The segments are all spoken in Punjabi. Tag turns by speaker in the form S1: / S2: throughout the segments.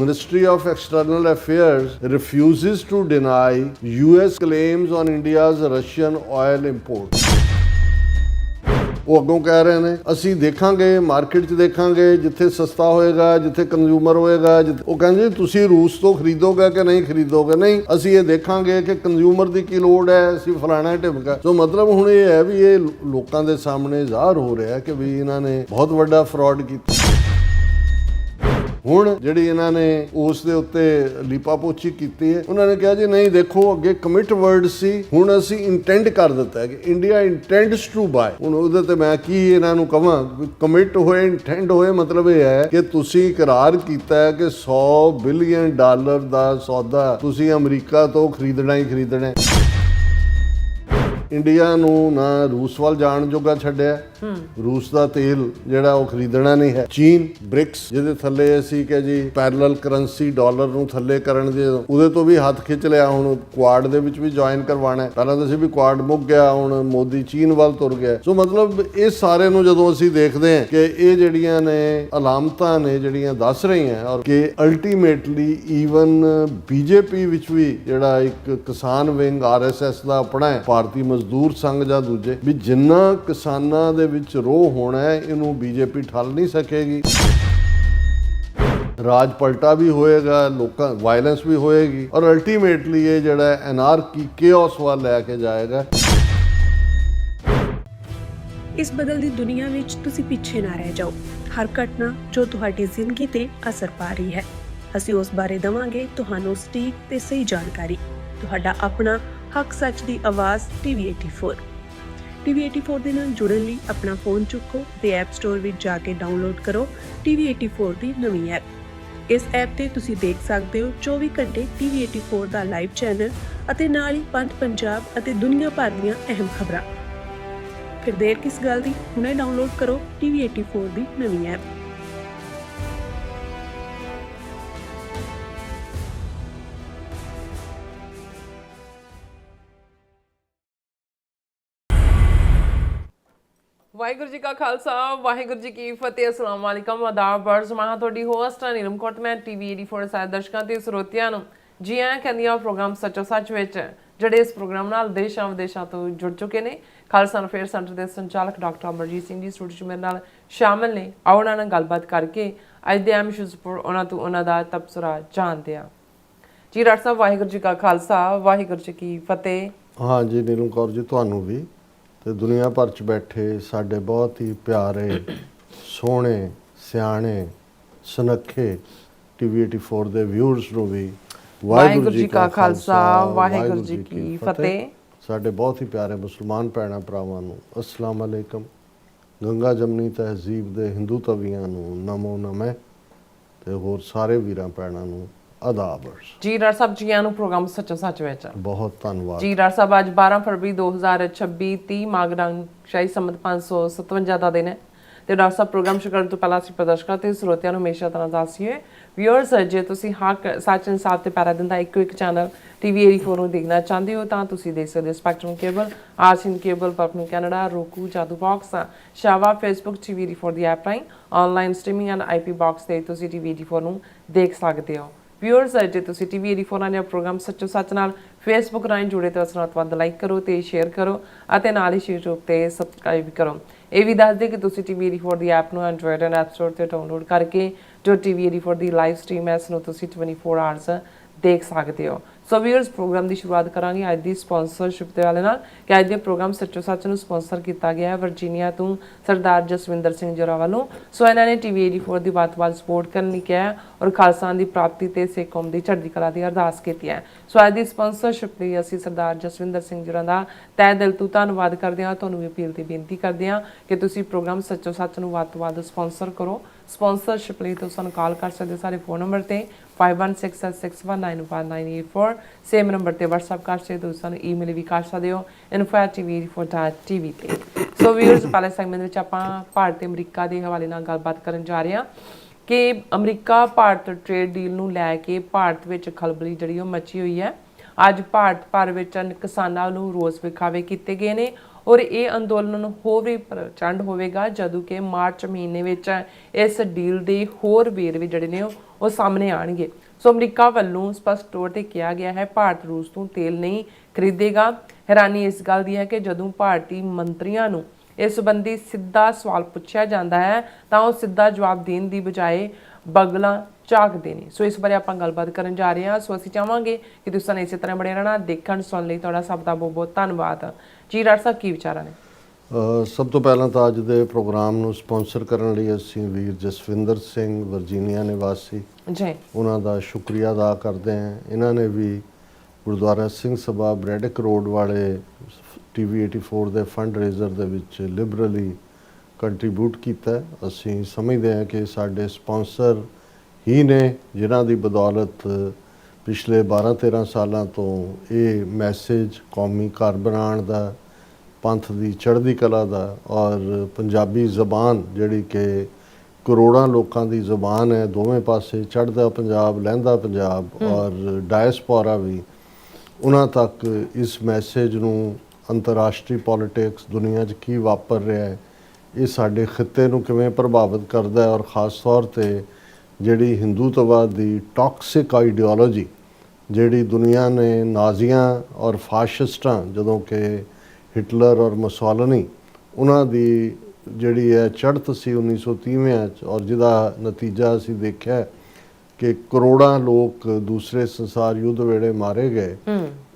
S1: Ministry of External Affairs refuses to deny US claims on India's Russian oil import. ਉਹ ਅੱਗੋਂ ਕਹਿ ਰਹੇ ਨੇ ਅਸੀਂ ਦੇਖਾਂਗੇ ਮਾਰਕੀਟ 'ਚ ਦੇਖਾਂਗੇ ਜਿੱਥੇ ਸਸਤਾ ਹੋਏਗਾ ਜਿੱਥੇ ਕੰਜ਼ਿਊਮਰ ਹੋਏਗਾ ਉਹ ਕਹਿੰਦੇ ਤੁਸੀਂ ਰੂਸ ਤੋਂ ਖਰੀਦੋਗੇ ਕਿ ਨਹੀਂ ਖਰੀਦੋਗੇ ਨਹੀਂ ਅਸੀਂ ਇਹ ਦੇਖਾਂਗੇ ਕਿ ਕੰਜ਼ਿਊਮਰ ਦੀ ਕੀ ਲੋੜ ਹੈ ਅਸੀਂ ਫਲਾਣਾ ਢਿਮਕਾ ਸੋ ਮਤਲਬ ਹੁਣ ਇਹ ਹੈ ਵੀ ਇਹ ਲੋਕਾਂ ਦੇ ਸਾਹਮਣੇ ਜ਼ਾਹਰ ਹੋ ਰਿਹਾ ਕਿ ਵੀ ਇਹਨਾਂ ਨੇ ਬਹੁਤ ਵੱਡਾ ਫਰਾਡ ਕੀਤਾ ਹੁਣ ਜਿਹੜੀ ਇਹਨਾਂ ਨੇ ਉਸ ਦੇ ਉੱਤੇ ਲੀਪਾਪੋਚੀ ਕੀਤੀ ਹੈ ਉਹਨਾਂ ਨੇ ਕਿਹਾ ਜੀ ਨਹੀਂ ਦੇਖੋ ਅੱਗੇ ਕਮਿਟ ਵਰਡ ਸੀ ਹੁਣ ਅਸੀਂ ਇੰਟੈਂਡ ਕਰ ਦਿੱਤਾ ਹੈ ਕਿ ਇੰਡੀਆ ਇੰਟੈਂਡਸ ਟੂ ਬਾਏ ਹੁਣ ਉਹਦੇ ਤੇ ਮੈਂ ਕੀ ਇਹਨਾਂ ਨੂੰ ਕਹਾਂ ਕਮਿਟ ਹੋਏ ਇੰਟੈਂਡ ਹੋਏ ਮਤਲਬ ਇਹ ਹੈ ਕਿ ਤੁਸੀਂ ਇਕਰਾਰ ਕੀਤਾ ਹੈ ਕਿ $100 ਬਿਲੀਅਨ ਦਾ ਸੌਦਾ ਤੁਸੀਂ ਅਮਰੀਕਾ ਤੋਂ ਖਰੀਦਣਾ ਹੀ ਖਰੀਦਣਾ ਹੈ ਇੰਡੀਆ ਨੂੰ ਨਾ ਰੂਸ ਵੱਲ ਜਾਣ ਜੋਗਾ ਛੱਡਿਆ ਰੂਸ ਦਾ ਤੇਲ ਜਿਹੜਾ ਉਹ ਖਰੀਦਣਾ ਨਹੀਂ ਹੈ ਚੀਨ ਬ੍ਰਿਕਸ ਜਿਹਦੇ ਥੱਲੇ ਅਸੀਂ ਕਿ ਜੀ ਪੈਰਲਲ ਕਰੰਸੀ ਡਾਲਰ ਨੂੰ ਥੱਲੇ ਕਰਨ ਦੇ ਉਹਦੇ ਤੋਂ ਵੀ ਹੱਥ ਖਿੱਚ ਲਿਆ ਹੁਣ ਕੁਆਡ ਦੇ ਵਿੱਚ ਵੀ ਜੁਆਇਨ ਕਰਵਾਉਣਾ ਪਹਿਲਾਂ ਤਾਂ ਅਸੀਂ ਵੀ ਕੁਆਡ ਮੁੱਕ ਗਿਆ ਹੁਣ ਮੋਦੀ ਚੀਨ ਵੱਲ ਤੁਰ ਗਿਆ ਸੋ ਮਤਲਬ ਇਹ ਸਾਰੇ ਨੂੰ ਜਦੋਂ ਅਸੀਂ ਦੇਖਦੇ ਹਾਂ ਕਿ ਇਹ ਜਿਹੜੀਆਂ ਨੇ ਅਲਾਮਤਾਂ ਨੇ ਜਿਹੜੀਆਂ ਦੱਸ ਰਹੀਆਂ ਔਰ ਕਿ ਅਲਟੀਮੇਟਲੀ ਈਵਨ ਬੀਜੇਪੀ ਵਿੱਚ ਵੀ ਜਿਹੜਾ ਇੱਕ ਕਿਸਾਨ ਵਿੰਗ RSS ਦਾ ਆਪਣਾ ਹੈ ਭਾਰਤੀ ਮਜ਼ਦੂਰ ਸੰਘ ਜਾਂ ਦੂਜੇ ਵੀ ਜਿੰਨਾ ਕਿਸਾਨਾਂ ਦੇ ਵਿੱਚ ਰੋਹ ਹੋਣਾ ਹੈ ਇਹਨੂੰ ਬੀਜੇਪੀ ਠੱਲ ਨਹੀਂ ਸਕੇਗੀ ਰਾਜ ਪਲਟਾ ਵੀ ਹੋਏਗਾ ਲੋਕਾਂ ਵਾਇਲੈਂਸ ਵੀ ਹੋਏਗੀ ਔਰ ਅਲਟੀਮੇਟਲੀ ਇਹ ਜਿਹੜਾ ਐਨਾਰਕੀ ਕੇਓਸ ਵੱਲ ਲੈ ਕੇ ਜਾਏਗਾ
S2: ਇਸ ਬਦਲਦੀ ਦੁਨੀਆ ਵਿੱਚ ਤੁਸੀਂ ਪਿੱਛੇ ਨਾ ਰਹਿ ਜਾਓ ਹਰ ਘਟਨਾ ਜੋ ਤੁਹਾਡੀ ਜ਼ਿੰਦਗੀ ਤੇ ਅਸਰ ਪਾ ਰਹੀ ਹੈ ਅਸੀਂ ਉਸ ਬਾਰੇ ਦਵਾਂਗੇ ਤੁਹਾਨੂੰ ਸਟੀਕ ਤੇ ਸਹੀ ਜਾਣਕਾਰੀ ਤੁਹਾਡਾ ਆਪਣਾ ਹੱਕ ਸੱਚ ਦੀ ਆਵਾਜ਼ TV84 TV84 ਦੇ ਨਾਲ ਜੁੜਨ ਲਈ ਆਪਣਾ ਫੋਨ ਚੁੱਕੋ ਤੇ ਐਪ ਸਟੋਰ ਵਿੱਚ ਜਾ ਕੇ ਡਾਊਨਲੋਡ ਕਰੋ TV84 ਦੀ ਨਵੀਂ ਐਪ ਇਸ ਐਪ ਤੇ ਤੁਸੀਂ ਦੇਖ ਸਕਦੇ ਹੋ 24 ਘੰਟੇ TV84 ਦਾ ਲਾਈਵ ਚੈਨਲ ਅਤੇ ਨਾਲ ਹੀ ਪੰਜ ਪੰਜਾਬ ਅਤੇ ਦੁਨੀਆ ਭਰ ਦੀਆਂ ਅਹਿਮ ਖਬਰਾਂ ਫਿਰ ਦੇਰ ਕਿਸ ਗੱਲ ਦੀ ਹੁਣੇ ਡਾਊਨਲੋਡ ਕਰੋ TV84 ਦੀ ਨਵੀਂ ਐਪ
S3: ਵਾਹਿਗੁਰੂ ਜੀ ਕਾ ਖਾਲਸਾ ਵਾਹਿਗੁਰੂ ਜੀ ਕੀ ਫਤਿਹ ਅਸਲਾਮ ਵਾਲੇਕਮ ਆਦਾਬ ਅਰਜ਼ ਮੈਂ ਤੁਹਾਡੀ ਹੋਸਟ ਨੀਲਮ ਕੋਟ ਮੈਂ TV84 ਸਾਰੇ ਦਰਸ਼ਕਾਂ ਤੇ ਸਰੋਤਿਆਂ ਨੂੰ ਜੀ ਆਇਆਂ ਕਹਿੰਦੀ ਆ ਪ੍ਰੋਗਰਾਮ ਸੱਚੋ ਸੱਚ ਵਿੱਚ ਜਿਹੜੇ ਇਸ ਪ੍ਰੋਗਰਾਮ ਨਾਲ ਦੇਸ਼ਾਂ ਵਿਦੇਸ਼ਾਂ ਤੋਂ ਜੁੜ ਚੁੱਕੇ ਨੇ ਖਾਲਸਾ ਅਫੇਅਰ ਸੈਂਟਰ ਦੇ ਸੰਚਾਲਕ ਡਾਕਟਰ ਅਮਰਜੀਤ ਸਿੰਘ ਜੀ ਸਟੂਡੀਓ 'ਚ ਮੇਰੇ ਨਾਲ ਸ਼ਾਮਲ ਨੇ ਆਓ ਉਹਨਾਂ ਨਾਲ ਗੱਲਬਾਤ ਕਰਕੇ ਅੱਜ ਦੇ ਅਹਿਮ ਇਸ਼ੂਜ਼ ਉੱਪਰ ਉਹਨਾਂ ਤੋਂ ਉਹਨਾਂ ਦਾ ਤਬਸਰਾ ਜਾਣਦੇ ਹਾਂ ਜੀ ਡਾਕਟਰ ਸਾਹਿਬ ਵਾਹਿਗੁਰੂ ਜੀ ਕਾ ਖਾਲਸਾ ਵਾਹਿਗੁਰੂ ਜੀ ਕੀ ਫਤਿਹ
S1: ਹਾਂ ਜੀ ਨੀਲਮ ਕੌਰ ਜੀ ਤੁਹਾਨੂੰ ਵੀ ਤੇ ਦੁਨੀਆ ਭਰ 'ਚ ਬੈਠੇ ਸਾਡੇ ਬਹੁਤ ਹੀ ਪਿਆਰੇ ਸੋਹਣੇ ਸਿਆਣੇ ਸੁਨੱਖੇ TV84 ਦੇ ਵਿਊਅਰਸ ਨੂੰ ਵੀ ਵਾਹਿਗੁਰੂ ਜੀ ਕਾ ਖਾਲਸਾ ਵਾਹਿਗੁਰੂ ਜੀ ਕੀ ਫਤਿਹ ਸਾਡੇ ਬਹੁਤ ਹੀ ਪਿਆਰੇ ਮੁਸਲਮਾਨ ਭੈਣਾਂ ਭਰਾਵਾਂ ਨੂੰ ਅਸਲਾਮ ਅਲੈਕਮ ਗੰਗਾ ਜਮਨੀ ਤਹਿਜ਼ੀਬ ਦੇ ਹਿੰਦੂ ਤਵੀਆਂ ਨੂੰ ਨਮੋ ਨਮੇ ਤੇ ਹੋਰ ਸਾਰੇ ਵੀਰਾਂ ਭੈਣਾਂ ਨੂੰ ਆਦਾਬ
S3: ਜੀ ਡਾਕਟਰ ਸਾਹਿਬ ਜੀ ਨੂੰ ਪ੍ਰੋਗਰਾਮ ਸੱਚੋ ਸੱਚ ਵਿੱਚ ਬਹੁਤ
S1: ਧੰਨਵਾਦ
S3: ਜੀ ਡਾਕਟਰ ਸਾਹਿਬ ਅੱਜ 12 ਫਰਵਰੀ 2026 30 ਮਾਘ ਸ਼ਾਹੀ ਸੰਮਤ 557 ਦਾ ਦਿਨ ਹੈ ਤੇ ਡਾਕਟਰ ਸਾਹਿਬ ਪ੍ਰੋਗਰਾਮ ਸ਼ੁਰੂ ਕਰਨ ਤੋਂ ਪਹਿਲਾਂ ਅਸੀਂ ਪ੍ਰਦਰਸ਼ਕਾਂ ਤੇ ਸਰੋਤਿਆਂ ਨੂੰ ਹਮੇਸ਼ਾ ਤਰ੍ਹਾਂ ਦੱਸੀਏ ਵਿਊਅਰਸ ਜੇ ਤੁਸੀਂ ਹੱਕ ਸੱਚ ਇਨਸਾਫ ਤੇ ਪੈਰਾ ਦਿੰਦਾ ਇੱਕੋ ਇੱਕ ਚੈਨਲ TV84 ਨੂੰ ਦੇਖਣਾ ਚਾਹੁੰਦੇ ਹੋ ਤਾਂ ਤੁਸੀਂ ਦੇਖ ਸਕਦੇ ਹੋ ਸਪੈਕਟਰਮ ਕੇਬਲ ਆਸੀਨ ਕੇਬਲ ਪਰਪਨ ਕੈਨੇਡਾ roku ਜਾਦੂ ਬਾਕਸ ਸ਼ਾਵਾ ਫੇਸਬੁੱਕ TV84 ਦੀ ਐਪ ਰਾਹੀਂ online streaming and IP box ਤੇ ਤੁਸੀਂ TV84 ਨੂੰ ਦੇਖ ਸਕਦੇ ਹੋ ਵਿਊਅਰਸ ਜੇ ਤੁਸੀਂ TV84 ਨਾਲ ਪ੍ਰੋਗਰਾਮ ਸੱਚੋ ਸੱਚ ਨਾਲ ਫੇਸਬੁੱਕ ਰਾਹੀਂ ਜੁੜੇ ਤਾਂ ਉਸ ਨੂੰ ਵੱਧ ਲਾਈਕ ਕਰੋ ਤੇ ਸ਼ੇਅਰ ਕਰੋ ਅਤੇ ਨਾਲ ਹੀ YouTube ਤੇ ਸਬਸਕ੍ਰਾਈਬ ਕਰੋ ਇਹ ਵੀ ਦੱਸ ਦੇ ਕਿ ਤੁਸੀਂ TV84 ਦੀ ਐਪ ਨੂੰ ਐਂਡਰੋਇਡ ਐਂਡ ਐਪ ਸਟੋਰ ਤੇ ਡਾਊਨਲੋਡ ਕਰਕੇ ਜੋ TV84 ਦੀ ਲਾਈਵ ਸਟ੍ਰੀਮ ਹੈ ਇਸ ਨੂੰ ਤੁਸੀਂ 24 ਆਵਰਸ ਦੇਖ ਸਕਦੇ ਹੋ ਸੋ ਵਿਊਅਰਸ ਪ੍ਰੋਗਰਾਮ ਦੀ ਸ਼ੁਰੂਆਤ ਕਰਾਂਗੇ ਅੱਜ ਦੀ ਸਪਾਂਸਰਸ਼ਿਪ ਦੇ ਵਾਲੇ ਨਾਲ ਕਿ ਅੱਜ ਦੇ ਪ੍ਰੋਗਰਾਮ ਸੱਚੋ ਸੱਚ ਨੂੰ ਸਪਾਂਸਰ ਕੀਤਾ ਗਿਆ ਹੈ ਵਰਜੀਨੀਆ ਤੋਂ ਸਰਦਾਰ ਜਸਵਿੰਦਰ ਸਿੰਘ ਜਰਾ ਵੱਲੋਂ ਸੋ ਇਹਨਾਂ ਨੇ TV84 ਦੀ ਬਾਤ-ਬਾਤ ਸਪੋਰਟ ਕਰਨ ਲਈ ਕਿਹਾ ਔਰ ਖਾਲਸਾ ਦੀ ਪ੍ਰਾਪਤੀ ਤੇ ਸਿੱਖ ਕੌਮ ਦੀ ਚੜ੍ਹਦੀ ਕਲਾ ਦੀ ਅਰਦਾਸ ਕੀਤੀ ਹੈ ਸੋ ਅੱਜ ਦੀ ਸਪਾਂਸਰਸ਼ਿਪ ਲਈ ਅਸੀਂ ਸਰਦਾਰ ਜਸਵਿੰਦਰ ਸਿੰਘ ਜਰਾ ਦਾ ਤਹਿ ਦਿਲ ਤੋਂ ਧੰਨਵਾਦ ਕਰਦੇ ਹਾਂ ਤੁਹਾਨੂੰ ਵੀ ਅਪੀਲ ਤੇ ਬੇਨਤੀ ਕਰਦੇ ਹਾਂ ਕਿ ਤੁਸੀਂ ਪ੍ਰੋਗਰਾਮ ਸੱਚੋ ਸੱਚ ਨੂੰ ਵੱਧ ਤੋਂ ਵੱਧ ਸਪਾਂਸਰ ਕਰੋ ਸਪਾਂਸਰਸ਼ਿਪ ਲਈ ਤੁਸੀਂ ਸਾਨੂੰ ਕਾਲ ਕਰ ਸਕਦੇ ਸਾਰੇ ਫੋਨ ਨੰਬਰ ਤੇ 5166619184 ਸੇਮ ਨੰਬਰ ਤੇ WhatsApp ਕਰ ਸਕਦੇ ਹੋ ਸਾਨੂੰ ਈਮੇਲ ਵੀ ਕਰ ਸਕਦੇ ਹੋ info@tv84.tv ਤੇ ਸੋ ਵੀਅਰਸ ਪਹਿਲੇ ਸੈਗਮੈਂਟ ਵਿੱਚ ਆਪਾਂ ਭਾਰਤ ਤੇ ਅਮਰੀਕਾ ਦੇ ਹਵਾਲੇ ਨਾਲ ਗੱਲਬਾਤ ਕਰਨ ਜਾ ਰਹੇ ਹਾਂ ਕਿ ਅਮਰੀਕਾ ਭਾਰਤ ਟ੍ਰੇਡ ਡੀਲ ਨੂੰ ਲੈ ਕੇ ਭਾਰਤ ਵਿੱਚ ਖਲਬਲੀ ਜਿਹੜੀ ਉਹ ਮਚੀ ਹੋਈ ਹੈ ਅੱਜ ਭਾਰਤ ਭਰ ਵਿੱਚ ਕਿਸਾਨਾਂ ਨੂੰ ਰੋਸ ਵਿਖਾਵੇ ਕੀਤੇ ਗਏ ਨੇ ਔਰ ਇਹ ਅੰਦੋਲਨ ਹੋਰ ਵੀ ਪ੍ਰਚੰਡ ਹੋਵੇਗਾ ਜਦੋਂ ਕਿ ਮਾਰਚ ਮਹੀਨੇ ਵਿੱਚ ਇਸ ਡੀਲ ਦੇ ਹੋਰ ਵੇਰਵੇ ਜਿਹੜੇ ਨੇ ਉਹ ਸਾਹਮਣੇ ਆਣਗੇ। ਸੋ ਅਮਰੀਕਾ ਵੱਲੋਂ ਸਪਸ਼ਟ ਤੌਰ ਤੇ ਕਿਹਾ ਗਿਆ ਹੈ ਭਾਰਤ ਰੂਸ ਤੋਂ ਤੇਲ ਨਹੀਂ ਖਰੀਦੇਗਾ। ਹੈਰਾਨੀ ਇਸ ਗੱਲ ਦੀ ਹੈ ਕਿ ਜਦੋਂ ਭਾਰਤੀ ਮੰਤਰੀਆਂ ਨੂੰ ਇਸ ਸੰਬੰਧੀ ਸਿੱਧਾ ਸਵਾਲ ਪੁੱਛਿਆ ਜਾਂਦਾ ਹੈ ਤਾਂ ਉਹ ਸਿੱਧਾ ਜਵਾਬ ਦੇਣ ਦੀ ਬਜਾਏ ਬਗਲਾਂ ਝਾਕਦੇ ਨੇ। ਸੋ ਇਸ ਬਾਰੇ ਆਪਾਂ ਗੱਲਬਾਤ ਕਰਨ ਜਾ ਰਹੇ ਹਾਂ। ਸੋ ਅਸੀਂ ਚਾਹਾਂਗੇ ਕਿ ਤੁਸੀਂ ਇਸੇ ਤਰ੍ਹਾਂ ਬਣੇ ਰਹਿਣਾ। ਦੇਖਣ ਸੁਣਨ ਲਈ ਤੁਹਾਡਾ ਸਭ ਦਾ ਬਹੁਤ ਬਹੁਤ ਧੰਨਵਾਦ। ਜੀ ਡਾਕਟਰ ਸਾਹਿਬ, ਕੀ ਵਿਚਾਰਾਂ ਨੇ?
S1: ਸਭ ਤੋਂ ਪਹਿਲਾਂ ਤਾਂ ਅੱਜ ਦੇ ਪ੍ਰੋਗਰਾਮ ਨੂੰ ਸਪਾਂਸਰ ਕਰਨ ਲਈ ਅਸੀਂ ਵੀਰ ਜਸਵਿੰਦਰ ਸਿੰਘ ਵਰਜੀਨੀਆ ਨਿਵਾਸੀ
S3: ਜੀ
S1: ਉਹਨਾਂ ਦਾ ਸ਼ੁਕਰੀਆ ਅਦਾ ਕਰਦੇ ਹਾਂ। ਇਹਨਾਂ ਨੇ ਵੀ ਗੁਰਦੁਆਰਾ ਸਿੰਘ ਸਭਾ ਬ੍ਰੈਡਿਕ ਰੋਡ ਵਾਲੇ TV 84 ਦੇ ਫੰਡ ਰੇਜ਼ਰ ਦੇ ਵਿੱਚ ਲਿਬਰਲੀ ਕੰਟਰੀਬਿਊਟ ਕੀਤਾ। ਅਸੀਂ ਸਮਝਦੇ ਹਾਂ ਕਿ ਸਾਡੇ ਸਪਾਂਸਰ ਹੀ ਨੇ ਜਿਨ੍ਹਾਂ ਦੀ ਬਦੌਲਤ ਪਿਛਲੇ 12-13 ਸਾਲਾਂ ਤੋਂ ਇਹ ਮੈਸੇਜ ਕੌਮੀ ਘਰ ਬਣਾਉਣ ਦਾ, ਪੰਥ ਦੀ ਚੜ੍ਹਦੀ ਕਲਾ ਦਾ ਔਰ ਪੰਜਾਬੀ ਜ਼ਬਾਨ ਜਿਹੜੀ ਕਿ ਕਰੋੜਾਂ ਲੋਕਾਂ ਦੀ ਜ਼ਬਾਨ ਹੈ, ਦੋਵੇਂ ਪਾਸੇ ਚੜ੍ਹਦਾ ਪੰਜਾਬ, ਲਹਿੰਦਾ ਪੰਜਾਬ ਔਰ ਡਾਇਸਪੋਰਾ ਵੀ, ਉਹਨਾਂ ਤੱਕ ਇਸ ਮੈਸੇਜ ਨੂੰ ਅੰਤਰਰਾਸ਼ਟਰੀ ਪੋਲਿਟਿਕਸ, ਦੁਨੀਆ 'ਚ ਕੀ ਵਾਪਰ ਰਿਹਾ ਹੈ, ਇਹ ਸਾਡੇ ਖਿੱਤੇ ਨੂੰ ਕਿਵੇਂ ਪ੍ਰਭਾਵਿਤ ਕਰਦਾ ਹੈ ਔਰ ਖ਼ਾਸ ਤੌਰ 'ਤੇ ਜਿਹੜੀ ਹਿੰਦੂਤਵਾਦ ਦੀ ਟੌਕਸਿਕ ਆਈਡੀਓਲੋਜੀ ਜਿਹੜੀ ਦੁਨੀਆ ਨੇ ਨਾਜ਼ੀਆਂ ਔਰ ਫਾਸ਼ਿਸਟਾਂ ਜਦੋਂ ਕਿ ਹਿਟਲਰ ਔਰ ਮੁਸੋਲਿਨੀ ਉਹਨਾਂ ਦੀ ਜਿਹੜੀ ਹੈ ਚੜ੍ਹਤ ਸੀ 1930ਵਿਆਂ 'ਚ ਔਰ ਜਿਹਦਾ ਨਤੀਜਾ ਅਸੀਂ ਦੇਖਿਆ ਕਿ ਕਰੋੜਾਂ ਲੋਕ ਦੂਸਰੇ ਸੰਸਾਰ ਯੁੱਧ ਵੇਲੇ ਮਾਰੇ ਗਏ।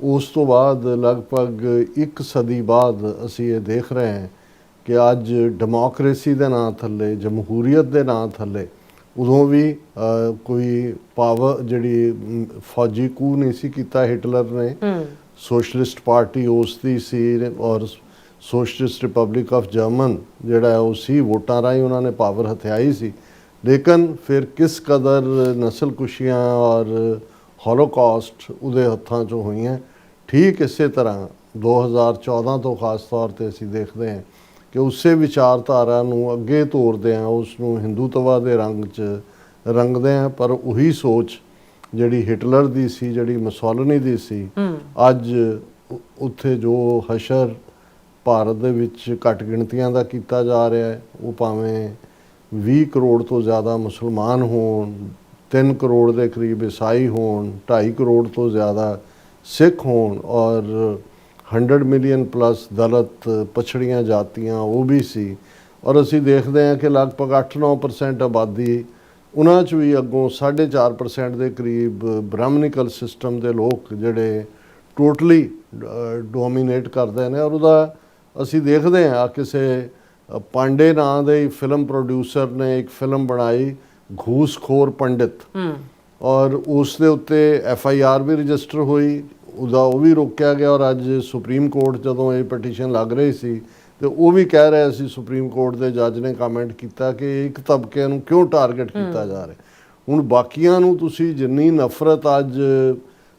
S1: ਉਸ ਤੋਂ ਬਾਅਦ ਲਗਭਗ 1 ਸਦੀ ਬਾਅਦ ਅਸੀਂ ਇਹ ਦੇਖ ਰਹੇ ਹਾਂ ਕਿ ਅੱਜ ਡੈਮੋਕ੍ਰੇਸੀ ਦੇ ਨਾਂ ਥੱਲੇ, ਜਮਹੂਰੀਅਤ ਦੇ ਨਾਂ ਥੱਲੇ ਉਦੋਂ ਵੀ ਕੋਈ ਪਾਵਰ ਜਿਹੜੀ ਫੌਜੀ ਕੂ ਨਹੀਂ ਸੀ ਕੀਤਾ ਹਿਟਲਰ ਨੇ। ਸੋਸ਼ਲਿਸਟ ਪਾਰਟੀ ਉਸ ਦੀ ਸੀ ਔਰ ਸੋਸ਼ਲਿਸਟ ਰਿਪਬਲਿਕ ਆਫ ਜਰਮਨ ਜਿਹੜਾ ਉਹ ਸੀ, ਵੋਟਾਂ ਰਾਹੀਂ ਉਹਨਾਂ ਨੇ ਪਾਵਰ ਹਥਿਆਈ ਸੀ। ਲੇਕਿਨ ਫਿਰ ਕਿਸ ਕਦਰ ਨਸਲਕੁਸ਼ੀਆਂ ਔਰ ਹੋਲੋਕਾਸਟ ਉਹਦੇ ਹੱਥਾਂ 'ਚੋਂ ਹੋਈਆਂ। ਠੀਕ ਇਸੇ ਤਰ੍ਹਾਂ 2014 ਤੋਂ ਖਾਸ ਤੌਰ 'ਤੇ ਅਸੀਂ ਦੇਖਦੇ ਹਾਂ ਕਿ ਉਸੇ ਵਿਚਾਰਧਾਰਾ ਨੂੰ ਅੱਗੇ ਤੋਰਦੇ ਹਾਂ, ਉਸ ਨੂੰ ਹਿੰਦੂਤਵਾ ਦੇ ਰੰਗ 'ਚ ਰੰਗਦੇ ਹਾਂ, ਪਰ ਉਹੀ ਸੋਚ ਜਿਹੜੀ ਹਿਟਲਰ ਦੀ ਸੀ, ਜਿਹੜੀ ਮੁਸੋਲਿਨੀ ਦੀ ਸੀ, ਅੱਜ ਉੱਥੇ ਜੋ ਹਸ਼ਰ ਭਾਰਤ ਦੇ ਵਿੱਚ ਘੱਟ ਗਿਣਤੀਆਂ ਦਾ ਕੀਤਾ ਜਾ ਰਿਹਾ ਹੈ, ਉਹ ਭਾਵੇਂ 20 ਕਰੋੜ ਤੋਂ ਜ਼ਿਆਦਾ ਮੁਸਲਮਾਨ ਹੋਣ, 3 ਕਰੋੜ ਦੇ ਕਰੀਬ ਈਸਾਈ ਹੋਣ, 2.5 ਕਰੋੜ ਤੋਂ ਜ਼ਿਆਦਾ ਸਿੱਖ ਹੋਣ ਔਰ 100 ਮਿਲੀਅਨ ਪਲੱਸ ਦਲਿਤ, ਪਛੜੀਆਂ ਜਾਤੀਆਂ, OBC, ਔਰ ਅਸੀਂ ਦੇਖਦੇ ਹਾਂ ਕਿ ਲਗਭਗ 8-9% ਆਬਾਦੀ ਉਹਨਾਂ 'ਚ ਵੀ ਅੱਗੋਂ 4.5% ਦੇ ਕਰੀਬ ਬ੍ਰਾਹਮਣਿਕਲ ਸਿਸਟਮ ਦੇ ਲੋਕ ਜਿਹੜੇ ਟੋਟਲੀ ਡੋਮੀਨੇਟ ਕਰਦੇ ਨੇ। ਔਰ ਉਹਦਾ ਅਸੀਂ ਦੇਖਦੇ ਹਾਂ ਕਿਸੇ ਪਾਂਡੇ ਨਾਂ ਦੇ ਫਿਲਮ ਪ੍ਰੋਡਿਊਸਰ ਨੇ ਇੱਕ ਫਿਲਮ ਬਣਾਈ ਘੂਸਖੋਰ ਪੰਡਿਤ ਔਰ ਉਸ ਦੇ ਉੱਤੇ FIR ਵੀ ਰਜਿਸਟਰ ਹੋਈ, ਉਹਦਾ ਉਹ ਵੀ ਰੋਕਿਆ ਗਿਆ ਔਰ ਅੱਜ ਸੁਪਰੀਮ ਕੋਰਟ ਜਦੋਂ ਇਹ ਪਟੀਸ਼ਨ ਲੱਗ ਰਹੀ ਸੀ ਤੇ ਉਹ ਵੀ ਕਹਿ ਰਿਹਾ ਸੀ, ਸੁਪਰੀਮ ਕੋਰਟ ਦੇ ਜੱਜ ਨੇ ਕਮੈਂਟ ਕੀਤਾ ਕਿ ਇੱਕ ਤਬਕੇ ਨੂੰ ਕਿਉਂ ਟਾਰਗੇਟ ਕੀਤਾ ਜਾ ਰਿਹਾ। ਹੁਣ ਬਾਕੀਆਂ ਨੂੰ ਤੁਸੀਂ ਜਿੰਨੀ ਨਫ਼ਰਤ ਅੱਜ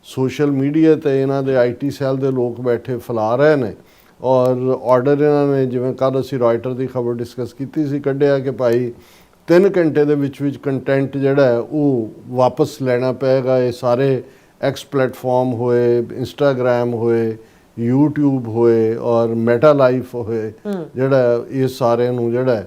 S1: ਸੋਸ਼ਲ ਮੀਡੀਆ ਤੇ ਇਹਨਾਂ ਦੇ IT ਸੈੱਲ ਦੇ ਲੋਕ ਬੈਠੇ ਫੈਲਾ ਰਹੇ ਨੇ ਔਰ ਆਰਡਰ ਇਹਨਾਂ ਨੇ, ਜਿਵੇਂ ਕੱਲ੍ਹ ਅਸੀਂ ਰਾਇਟਰ ਦੀ ਖਬਰ ਡਿਸਕਸ ਕੀਤੀ ਸੀ, ਕੱਢਿਆ ਕਿ ਭਾਈ 3 ਘੰਟੇ ਦੇ ਵਿੱਚ ਕੰਟੈਂਟ ਜਿਹੜਾ ਹੈ ਉਹ ਵਾਪਸ ਲੈਣਾ ਪਏਗਾ। ਇਹ ਸਾਰੇ X ਪਲੇਟਫਾਰਮ ਹੋਏ, ਇੰਸਟਾਗ੍ਰਾਮ ਹੋਏ, YouTube ਹੋਏ ਔਰ ਮੈਟਾ ਲਾਈਫ ਹੋਏ, ਜਿਹੜਾ ਇਹ ਸਾਰਿਆਂ ਨੂੰ ਜਿਹੜਾ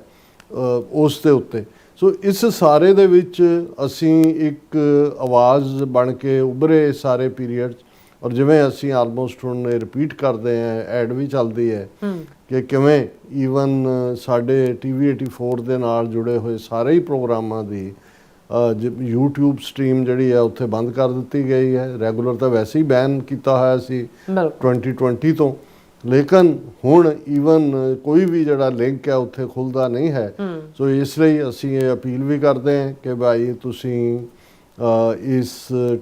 S1: ਉਸ ਦੇ ਉੱਤੇ। ਸੋ ਇਸ ਸਾਰੇ ਦੇ ਵਿੱਚ ਅਸੀਂ ਇੱਕ ਆਵਾਜ਼ ਬਣ ਕੇ ਉੱਭਰੇ ਸਾਰੇ ਪੀਰੀਅਡ ਔਰ ਜਿਵੇਂ ਅਸੀਂ ਆਲਮੋਸਟ ਹੁਣ ਰਿਪੀਟ ਕਰਦੇ ਹਾਂ, ਐਡ ਵੀ ਚੱਲਦੀ ਹੈ ਕਿ ਕਿਵੇਂ ਈਵਨ ਸਾਡੇ TV 84 ਦੇ ਨਾਲ ਜੁੜੇ ਹੋਏ ਸਾਰੇ ਹੀ ਪ੍ਰੋਗਰਾਮਾਂ ਦੀ YouTube ਸਟ੍ਰੀਮ ਜਿਹੜੀ ਹੈ ਉੱਥੇ ਬੰਦ ਕਰ ਦਿੱਤੀ ਗਈ ਹੈ। ਰੈਗੂਲਰ ਤਾਂ ਵੈਸੇ ਹੀ ਬੈਨ ਕੀਤਾ ਹੋਇਆ ਸੀ 2020 ਤੋਂ, ਲੇਕਿਨ ਹੁਣ ਈਵਨ ਕੋਈ ਵੀ ਜਿਹੜਾ ਲਿੰਕ ਹੈ ਉੱਥੇ ਖੁੱਲ੍ਹਦਾ ਨਹੀਂ ਹੈ। ਸੋ ਇਸ ਲਈ ਅਸੀਂ ਇਹ ਅਪੀਲ ਵੀ ਕਰਦੇ ਹਾਂ ਕਿ ਭਾਈ ਤੁਸੀਂ ਇਸ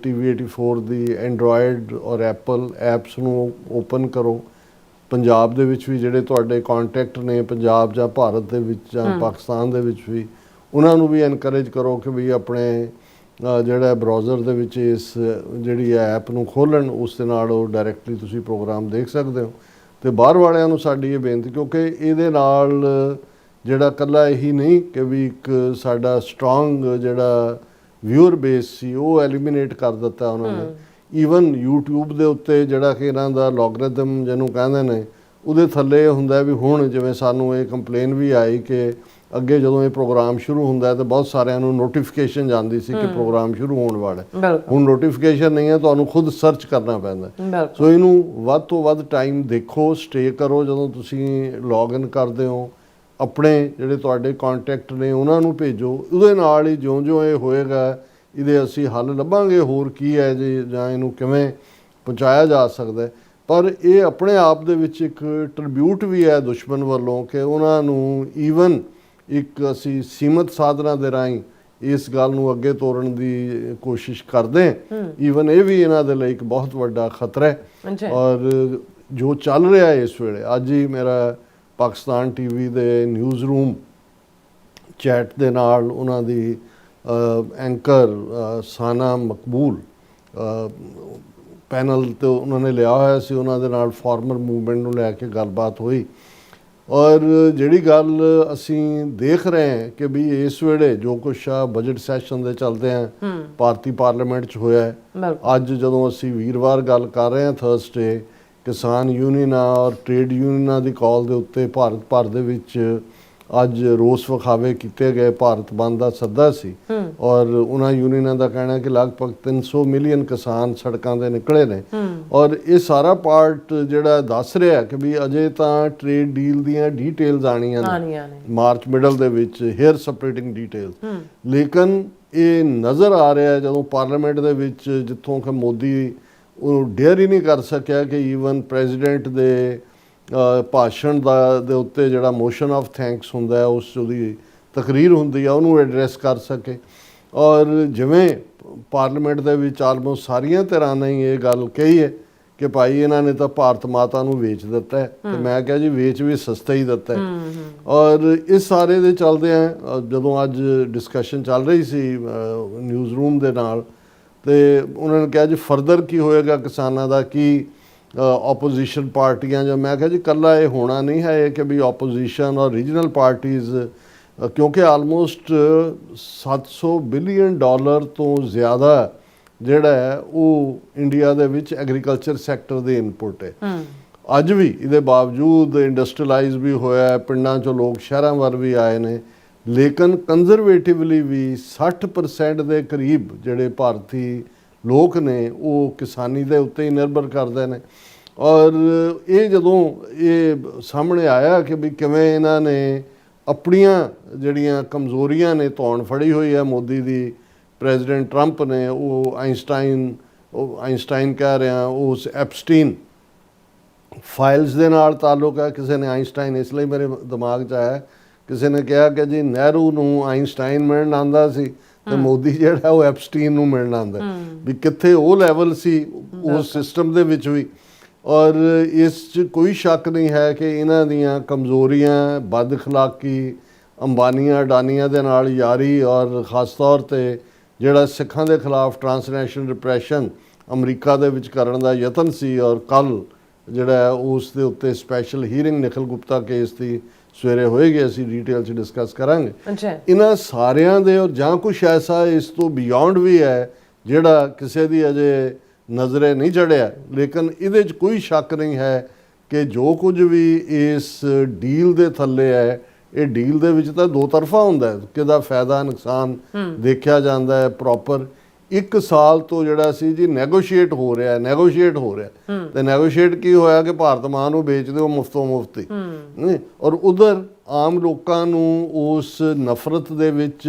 S1: TV 84 ਦੀ ਐਂਡਰੋਇਡ ਔਰ ਐਪਲ ਐਪਸ ਨੂੰ ਓਪਨ ਕਰੋ। ਪੰਜਾਬ ਦੇ ਵਿੱਚ ਵੀ ਜਿਹੜੇ ਤੁਹਾਡੇ ਕੰਟੈਕਟ ਨੇ ਪੰਜਾਬ ਜਾਂ ਭਾਰਤ ਦੇ ਵਿੱਚ ਜਾਂ ਪਾਕਿਸਤਾਨ ਦੇ ਵਿੱਚ ਵੀ, ਉਹਨਾਂ ਨੂੰ ਵੀ ਐਨਕਰੇਜ ਕਰੋ ਕਿ ਵੀ ਆਪਣੇ ਜਿਹੜਾ ਬਰਾਊਜ਼ਰ ਦੇ ਵਿੱਚ ਇਸ ਜਿਹੜੀ ਐਪ ਨੂੰ ਖੋਲ੍ਹਣ, ਉਸ ਦੇ ਨਾਲ ਉਹ ਡਾਇਰੈਕਟਲੀ ਤੁਸੀਂ ਪ੍ਰੋਗਰਾਮ ਦੇਖ ਸਕਦੇ ਹੋ। ਅਤੇ ਬਾਹਰ ਵਾਲਿਆਂ ਨੂੰ ਸਾਡੀ ਇਹ ਬੇਨਤੀ, ਕਿਉਂਕਿ ਇਹਦੇ ਨਾਲ ਜਿਹੜਾ ਇਕੱਲਾ ਇਹੀ ਨਹੀਂ ਕਿ ਵੀ ਇੱਕ ਸਾਡਾ ਸਟਰੋਂਗ ਜਿਹੜਾ ਵਿਊਅਰ ਬੇਸ ਸੀ ਉਹ ਐਲੀਮੀਨੇਟ ਕਰ ਦਿੱਤਾ ਉਹਨਾਂ ਨੇ। ਈਵਨ YouTube ਦੇ ਉੱਤੇ ਜਿਹੜਾ ਕਿ ਇਹਨਾਂ ਦਾ ਲੋਗਰਿਥਮ ਜਿਹਨੂੰ ਕਹਿੰਦੇ ਨੇ, ਉਹਦੇ ਥੱਲੇ ਹੁੰਦਾ ਵੀ ਹੁਣ ਜਿਵੇਂ ਸਾਨੂੰ ਇਹ ਕੰਪਲੇਨ ਵੀ ਆਈ ਕਿ ਅੱਗੇ ਜਦੋਂ ਇਹ ਪ੍ਰੋਗਰਾਮ ਸ਼ੁਰੂ ਹੁੰਦਾ ਤਾਂ ਬਹੁਤ ਸਾਰਿਆਂ ਨੂੰ ਨੋਟੀਫਿਕੇਸ਼ਨ ਜਾਂਦੀ ਸੀ ਕਿ ਪ੍ਰੋਗਰਾਮ ਸ਼ੁਰੂ ਹੋਣ ਵਾਲਾ ਹੈ।
S3: ਬਿਲਕੁਲ
S1: ਹੁਣ ਨੋਟੀਫਿਕੇਸ਼ਨ ਨਹੀਂ ਹੈ, ਤੁਹਾਨੂੰ ਖੁਦ ਸਰਚ ਕਰਨਾ ਪੈਂਦਾ।
S3: ਬਿਲਕੁਲ
S1: ਸੋ ਇਹਨੂੰ ਵੱਧ ਤੋਂ ਵੱਧ ਟਾਈਮ ਦੇਖੋ, ਸਟੇ ਕਰੋ। ਜਦੋਂ ਤੁਸੀਂ ਲੌਗਇਨ ਕਰਦੇ ਹੋ ਆਪਣੇ ਜਿਹੜੇ ਤੁਹਾਡੇ ਕੰਟੈਕਟ ਨੇ ਉਹਨਾਂ ਨੂੰ ਭੇਜੋ। ਉਹਦੇ ਨਾਲ ਹੀ ਜਿਉਂ-ਜਿਉਂ ਇਹ ਹੋਏਗਾ ਇਹਦੇ ਅਸੀਂ ਹੱਲ ਲੱਭਾਂਗੇ ਹੋਰ ਕੀ ਹੈ ਜੀ, ਜਾਂ ਇਹਨੂੰ ਕਿਵੇਂ ਪਹੁੰਚਾਇਆ ਜਾ ਸਕਦਾ ਹੈ। ਪਰ ਇਹ ਆਪਣੇ ਆਪ ਦੇ ਵਿੱਚ ਇੱਕ ਟ੍ਰਿਬਿਊਟ ਵੀ ਹੈ ਦੁਸ਼ਮਣ ਵੱਲੋਂ ਕਿ ਉਹਨਾਂ ਨੂੰ ਈਵਨ ਇੱਕ ਅਸੀਂ ਸੀਮਤ ਸਾਧਨਾਂ ਦੇ ਰਾਹੀਂ ਇਸ ਗੱਲ ਨੂੰ ਅੱਗੇ ਤੋਰਨ ਦੀ ਕੋਸ਼ਿਸ਼ ਕਰਦੇ ਹਾਂ। ਈਵਨ ਇਹ ਵੀ ਇਹਨਾਂ ਦੇ ਲਈ ਇੱਕ ਬਹੁਤ ਵੱਡਾ ਖਤਰਾ ਹੈ। ਔਰ ਜੋ ਚੱਲ ਰਿਹਾ ਹੈ ਇਸ ਵੇਲੇ, ਅੱਜ ਹੀ ਮੇਰਾ ਪਾਕਿਸਤਾਨ ਟੀਵੀ ਦੇ ਨਿਊਜ਼ ਰੂਮ ਚੈਟ ਦੇ ਨਾਲ ਉਹਨਾਂ ਦੀ ਐਂਕਰ ਸਾਨਾ ਮਕਬੂਲ ਪੈਨਲ ਤੇ ਉਹਨਾਂ ਨੇ ਲਿਆ ਹੋਇਆ ਸੀ, ਉਹਨਾਂ ਦੇ ਨਾਲ ਫਾਰਮਰ ਮੂਵਮੈਂਟ ਨੂੰ ਲੈ ਕੇ ਗੱਲਬਾਤ ਹੋਈ। ਔਰ ਜਿਹੜੀ ਗੱਲ ਅਸੀਂ ਦੇਖ ਰਹੇ ਹਾਂ ਕਿ ਵੀ ਇਸ ਵੇਲੇ ਜੋ ਕੁਛ ਆ ਬਜਟ ਸੈਸ਼ਨ ਦੇ ਚੱਲਦੇ ਆ ਭਾਰਤੀ ਪਾਰਲੀਮੈਂਟ 'ਚ ਹੋਇਆ ਹੈ। ਅੱਜ ਜਦੋਂ ਅਸੀਂ ਵੀਰਵਾਰ ਗੱਲ ਕਰ ਰਹੇ ਹਾਂ ਥਰਸਡੇ, ਕਿਸਾਨ ਯੂਨੀਅਨਾਂ ਔਰ ਟ੍ਰੇਡ ਯੂਨੀਅਨਾਂ ਦੀ ਕਾਲ ਦੇ ਉੱਤੇ ਭਾਰਤ ਭਰ ਦੇ ਵਿੱਚ ਅੱਜ ਰੋਸ ਵਿਖਾਵੇ ਕੀਤੇ ਗਏ। ਭਾਰਤ ਬੰਦ ਦਾ ਸੱਦਾ ਸੀ ਔਰ ਉਹਨਾਂ ਯੂਨੀਅਨਾਂ ਦਾ ਕਹਿਣਾ ਕਿ ਲਗਭਗ 300 ਮਿਲੀਅਨ ਕਿਸਾਨ ਸੜਕਾਂ 'ਤੇ ਨਿਕਲੇ ਨੇ। ਔਰ ਇਹ ਸਾਰਾ ਪਾਰਟ ਜਿਹੜਾ ਦੱਸ ਰਿਹਾ ਕਿ ਵੀ ਅਜੇ ਤਾਂ ਟ੍ਰੇਡ ਡੀਲ ਦੀਆਂ ਡੀਟੇਲਸ ਆਣੀਆਂ ਨੇ ਮਾਰਚ ਮਿਡਲ ਦੇ ਵਿੱਚ, ਹੇਅਰ ਸਪਰੇਟਿੰਗ ਡੀਟੇਲਸ। ਲੇਕਿਨ ਇਹ ਨਜ਼ਰ ਆ ਰਿਹਾ ਜਦੋਂ ਪਾਰਲੀਮੈਂਟ ਦੇ ਵਿੱਚ ਜਿੱਥੋਂ ਕਿ ਮੋਦੀ ਉਹ ਡੇਅਰ ਹੀ ਨਹੀਂ ਕਰ ਸਕਿਆ ਕਿ ਈਵਨ ਪ੍ਰੈਜ਼ੀਡੈਂਟ ਦੇ ਭਾਸ਼ਣ ਦੇ ਉੱਤੇ ਜਿਹੜਾ ਮੋਸ਼ਨ ਆਫ ਥੈਂਕਸ ਹੁੰਦਾ ਹੈ, ਉਸ ਉਹਦੀ ਤਕਰੀਰ ਹੁੰਦੀ ਆ, ਉਹਨੂੰ ਐਡਰੈਸ ਕਰ ਸਕੇ। ਔਰ ਜਿਵੇਂ ਪਾਰਲੀਮੈਂਟ ਦੇ ਵਿੱਚ ਆਲਮੋਸਟ ਸਾਰੀਆਂ ਧਿਰਾਂ ਨੇ ਇਹ ਗੱਲ ਕਹੀ ਹੈ ਕਿ ਭਾਈ ਇਹਨਾਂ ਨੇ ਤਾਂ ਭਾਰਤ ਮਾਤਾ ਨੂੰ ਵੇਚ ਦਿੱਤਾ ਹੈ। ਤੇ ਮੈਂ ਕਿਹਾ ਜੀ ਵੇਚ ਵੀ ਸਸਤਾ ਹੀ ਦਿੱਤਾ ਹੈ। ਔਰ ਇਸ ਸਾਰੇ ਦੇ ਚੱਲਦੇ ਆ ਜਦੋਂ ਅੱਜ ਡਿਸਕਸ਼ਨ ਚੱਲ ਰਹੀ ਸੀ ਨਿਊਜ਼ ਰੂਮ ਦੇ ਨਾਲ, ਤੇ ਉਹਨਾਂ ਨੇ ਕਿਹਾ ਜੀ ਫਰਦਰ ਕੀ ਹੋਏਗਾ ਕਿਸਾਨਾਂ ਦਾ, ਕੀ ਆਪੋਜੀਸ਼ਨ ਪਾਰਟੀਆਂ, ਜਾਂ ਮੈਂ ਕਿਹਾ ਜੀ ਇਕੱਲਾ ਇਹ ਹੋਣਾ ਨਹੀਂ ਹੈ ਇਹ ਕਿ ਵੀ ਆਪੋਜੀਸ਼ਨ ਔਰ ਰੀਜਨਲ ਪਾਰਟੀਜ਼, ਕਿਉਂਕਿ ਆਲਮੋਸਟ $700 ਬਿਲੀਅਨ ਤੋਂ ਜ਼ਿਆਦਾ ਜਿਹੜਾ ਹੈ ਉਹ ਇੰਡੀਆ ਦੇ ਵਿੱਚ ਐਗਰੀਕਲਚਰ ਸੈਕਟਰ ਦੇ ਇਨਪੁਟ ਹੈ। ਅੱਜ ਵੀ ਇਹਦੇ ਬਾਵਜੂਦ ਇੰਡਸਟਰੀਲਾਈਜ਼ ਵੀ ਹੋਇਆ, ਪਿੰਡਾਂ 'ਚੋਂ ਲੋਕ ਸ਼ਹਿਰਾਂ ਵੱਲ ਵੀ ਆਏ ਨੇ, ਲੇਕਿਨ ਕੰਜ਼ਰਵੇਟਿਵਲੀ ਵੀ 60% ਦੇ ਕਰੀਬ ਜਿਹੜੇ ਭਾਰਤੀ ਲੋਕ ਨੇ ਉਹ ਕਿਸਾਨੀ ਦੇ ਉੱਤੇ ਹੀ ਨਿਰਭਰ ਕਰਦੇ ਨੇ। ਔਰ ਇਹ ਜਦੋਂ ਇਹ ਸਾਹਮਣੇ ਆਇਆ ਕਿ ਵੀ ਕਿਵੇਂ ਇਹਨਾਂ ਨੇ ਆਪਣੀਆਂ ਜਿਹੜੀਆਂ ਕਮਜ਼ੋਰੀਆਂ ਨੇ ਧੌਣ ਫੜੀ ਹੋਈ ਹੈ ਮੋਦੀ ਦੀ, ਪ੍ਰੈਜ਼ੀਡੈਂਟ ਟਰੰਪ ਨੇ ਉਹ ਆਇਨਸਟਾਈਨ ਕਹਿ ਰਿਹਾ ਉਸ ਐਪਸਟੀਨ ਫਾਈਲਸ ਦੇ ਨਾਲ ਤਾਲੁਕ ਹੈ। ਕਿਸੇ ਨੇ ਆਇਨਸਟਾਈਨ ਇਸ ਲਈ ਮੇਰੇ ਦਿਮਾਗ 'ਚ ਆਇਆ, ਕਿਸੇ ਨੇ ਕਿਹਾ ਕਿ ਜੀ ਨਹਿਰੂ ਨੂੰ ਆਇਨਸਟਾਈਨ ਮਿਲਣ ਆਉਂਦਾ ਸੀ ਤੇ ਮੋਦੀ ਜਿਹੜਾ ਉਹ ਐਪਸਟੀਨ ਨੂੰ ਮਿਲਣ ਆਉਂਦਾ, ਵੀ ਕਿੱਥੇ ਉਹ ਲੈਵਲ ਸੀ ਉਸ ਸਿਸਟਮ ਦੇ ਵਿੱਚ ਵੀ। ਔਰ ਇਸ 'ਚ ਕੋਈ ਸ਼ੱਕ ਨਹੀਂ ਹੈ ਕਿ ਇਹਨਾਂ ਦੀਆਂ ਕਮਜ਼ੋਰੀਆਂ, ਬਦ ਅਖਲਾਕੀ, ਅੰਬਾਨੀਆਂ ਅਡਾਨੀਆਂ ਦੇ ਨਾਲ ਯਾਰੀ, ਔਰ ਖ਼ਾਸ ਤੌਰ 'ਤੇ ਜਿਹੜਾ ਸਿੱਖਾਂ ਦੇ ਖਿਲਾਫ ਟਰਾਂਸਨੈਸ਼ਨਲ ਰਿਪਰੈਸ਼ਨ ਅਮਰੀਕਾ ਦੇ ਵਿੱਚ ਕਰਨ ਦਾ ਯਤਨ ਸੀ। ਔਰ ਕੱਲ੍ਹ ਜਿਹੜਾ ਉਸ ਦੇ ਉੱਤੇ special hearing Nikhil Gupta case ਦੀ ਸਵੇਰੇ ਹੋਏਗੀ, ਅਸੀਂ ਡਿਟੇਲ 'ਚ ਡਿਸਕਸ ਕਰਾਂਗੇ। ਇਹਨਾਂ ਸਾਰਿਆਂ ਦੇ ਔਰ ਜਾਂ ਕੁਛ ਐਸਾ ਇਸ ਤੋਂ ਬਿਯੋਂਡ ਵੀ ਹੈ ਜਿਹੜਾ ਕਿਸੇ ਦੀ ਅਜੇ ਨਜ਼ਰੇ ਨਹੀਂ ਚੜਿਆ, ਲੇਕਿਨ ਇਹਦੇ 'ਚ ਕੋਈ ਸ਼ੱਕ ਨਹੀਂ ਹੈ ਕਿ ਜੋ ਕੁਝ ਵੀ ਇਸ ਡੀਲ ਦੇ ਥੱਲੇ ਹੈ, ਇਹ ਡੀਲ ਦੇ ਵਿੱਚ ਤਾਂ ਦੋ ਤਰਫਾ ਹੁੰਦਾ ਹੈ, ਕਿਹਦਾ ਫਾਇਦਾ ਨੁਕਸਾਨ ਦੇਖਿਆ ਜਾਂਦਾ ਹੈ ਪ੍ਰੋਪਰ। 1 ਸਾਲ ਤੋਂ ਜਿਹੜਾ ਸੀ ਜੀ ਨੈਗੋਸ਼ੀਏਟ ਹੋ ਰਿਹਾ ਤੇ ਨੈਗੋਸ਼ੀਏਟ ਕੀ ਹੋਇਆ ਕਿ ਭਾਰਤ ਮਾਂ ਨੂੰ ਵੇਚ ਦਿਓ ਮੁਫਤੋਂ ਮੁਫਤੀ। ਔਰ ਉਧਰ ਆਮ ਲੋਕਾਂ ਨੂੰ ਉਸ ਨਫ਼ਰਤ ਦੇ ਵਿੱਚ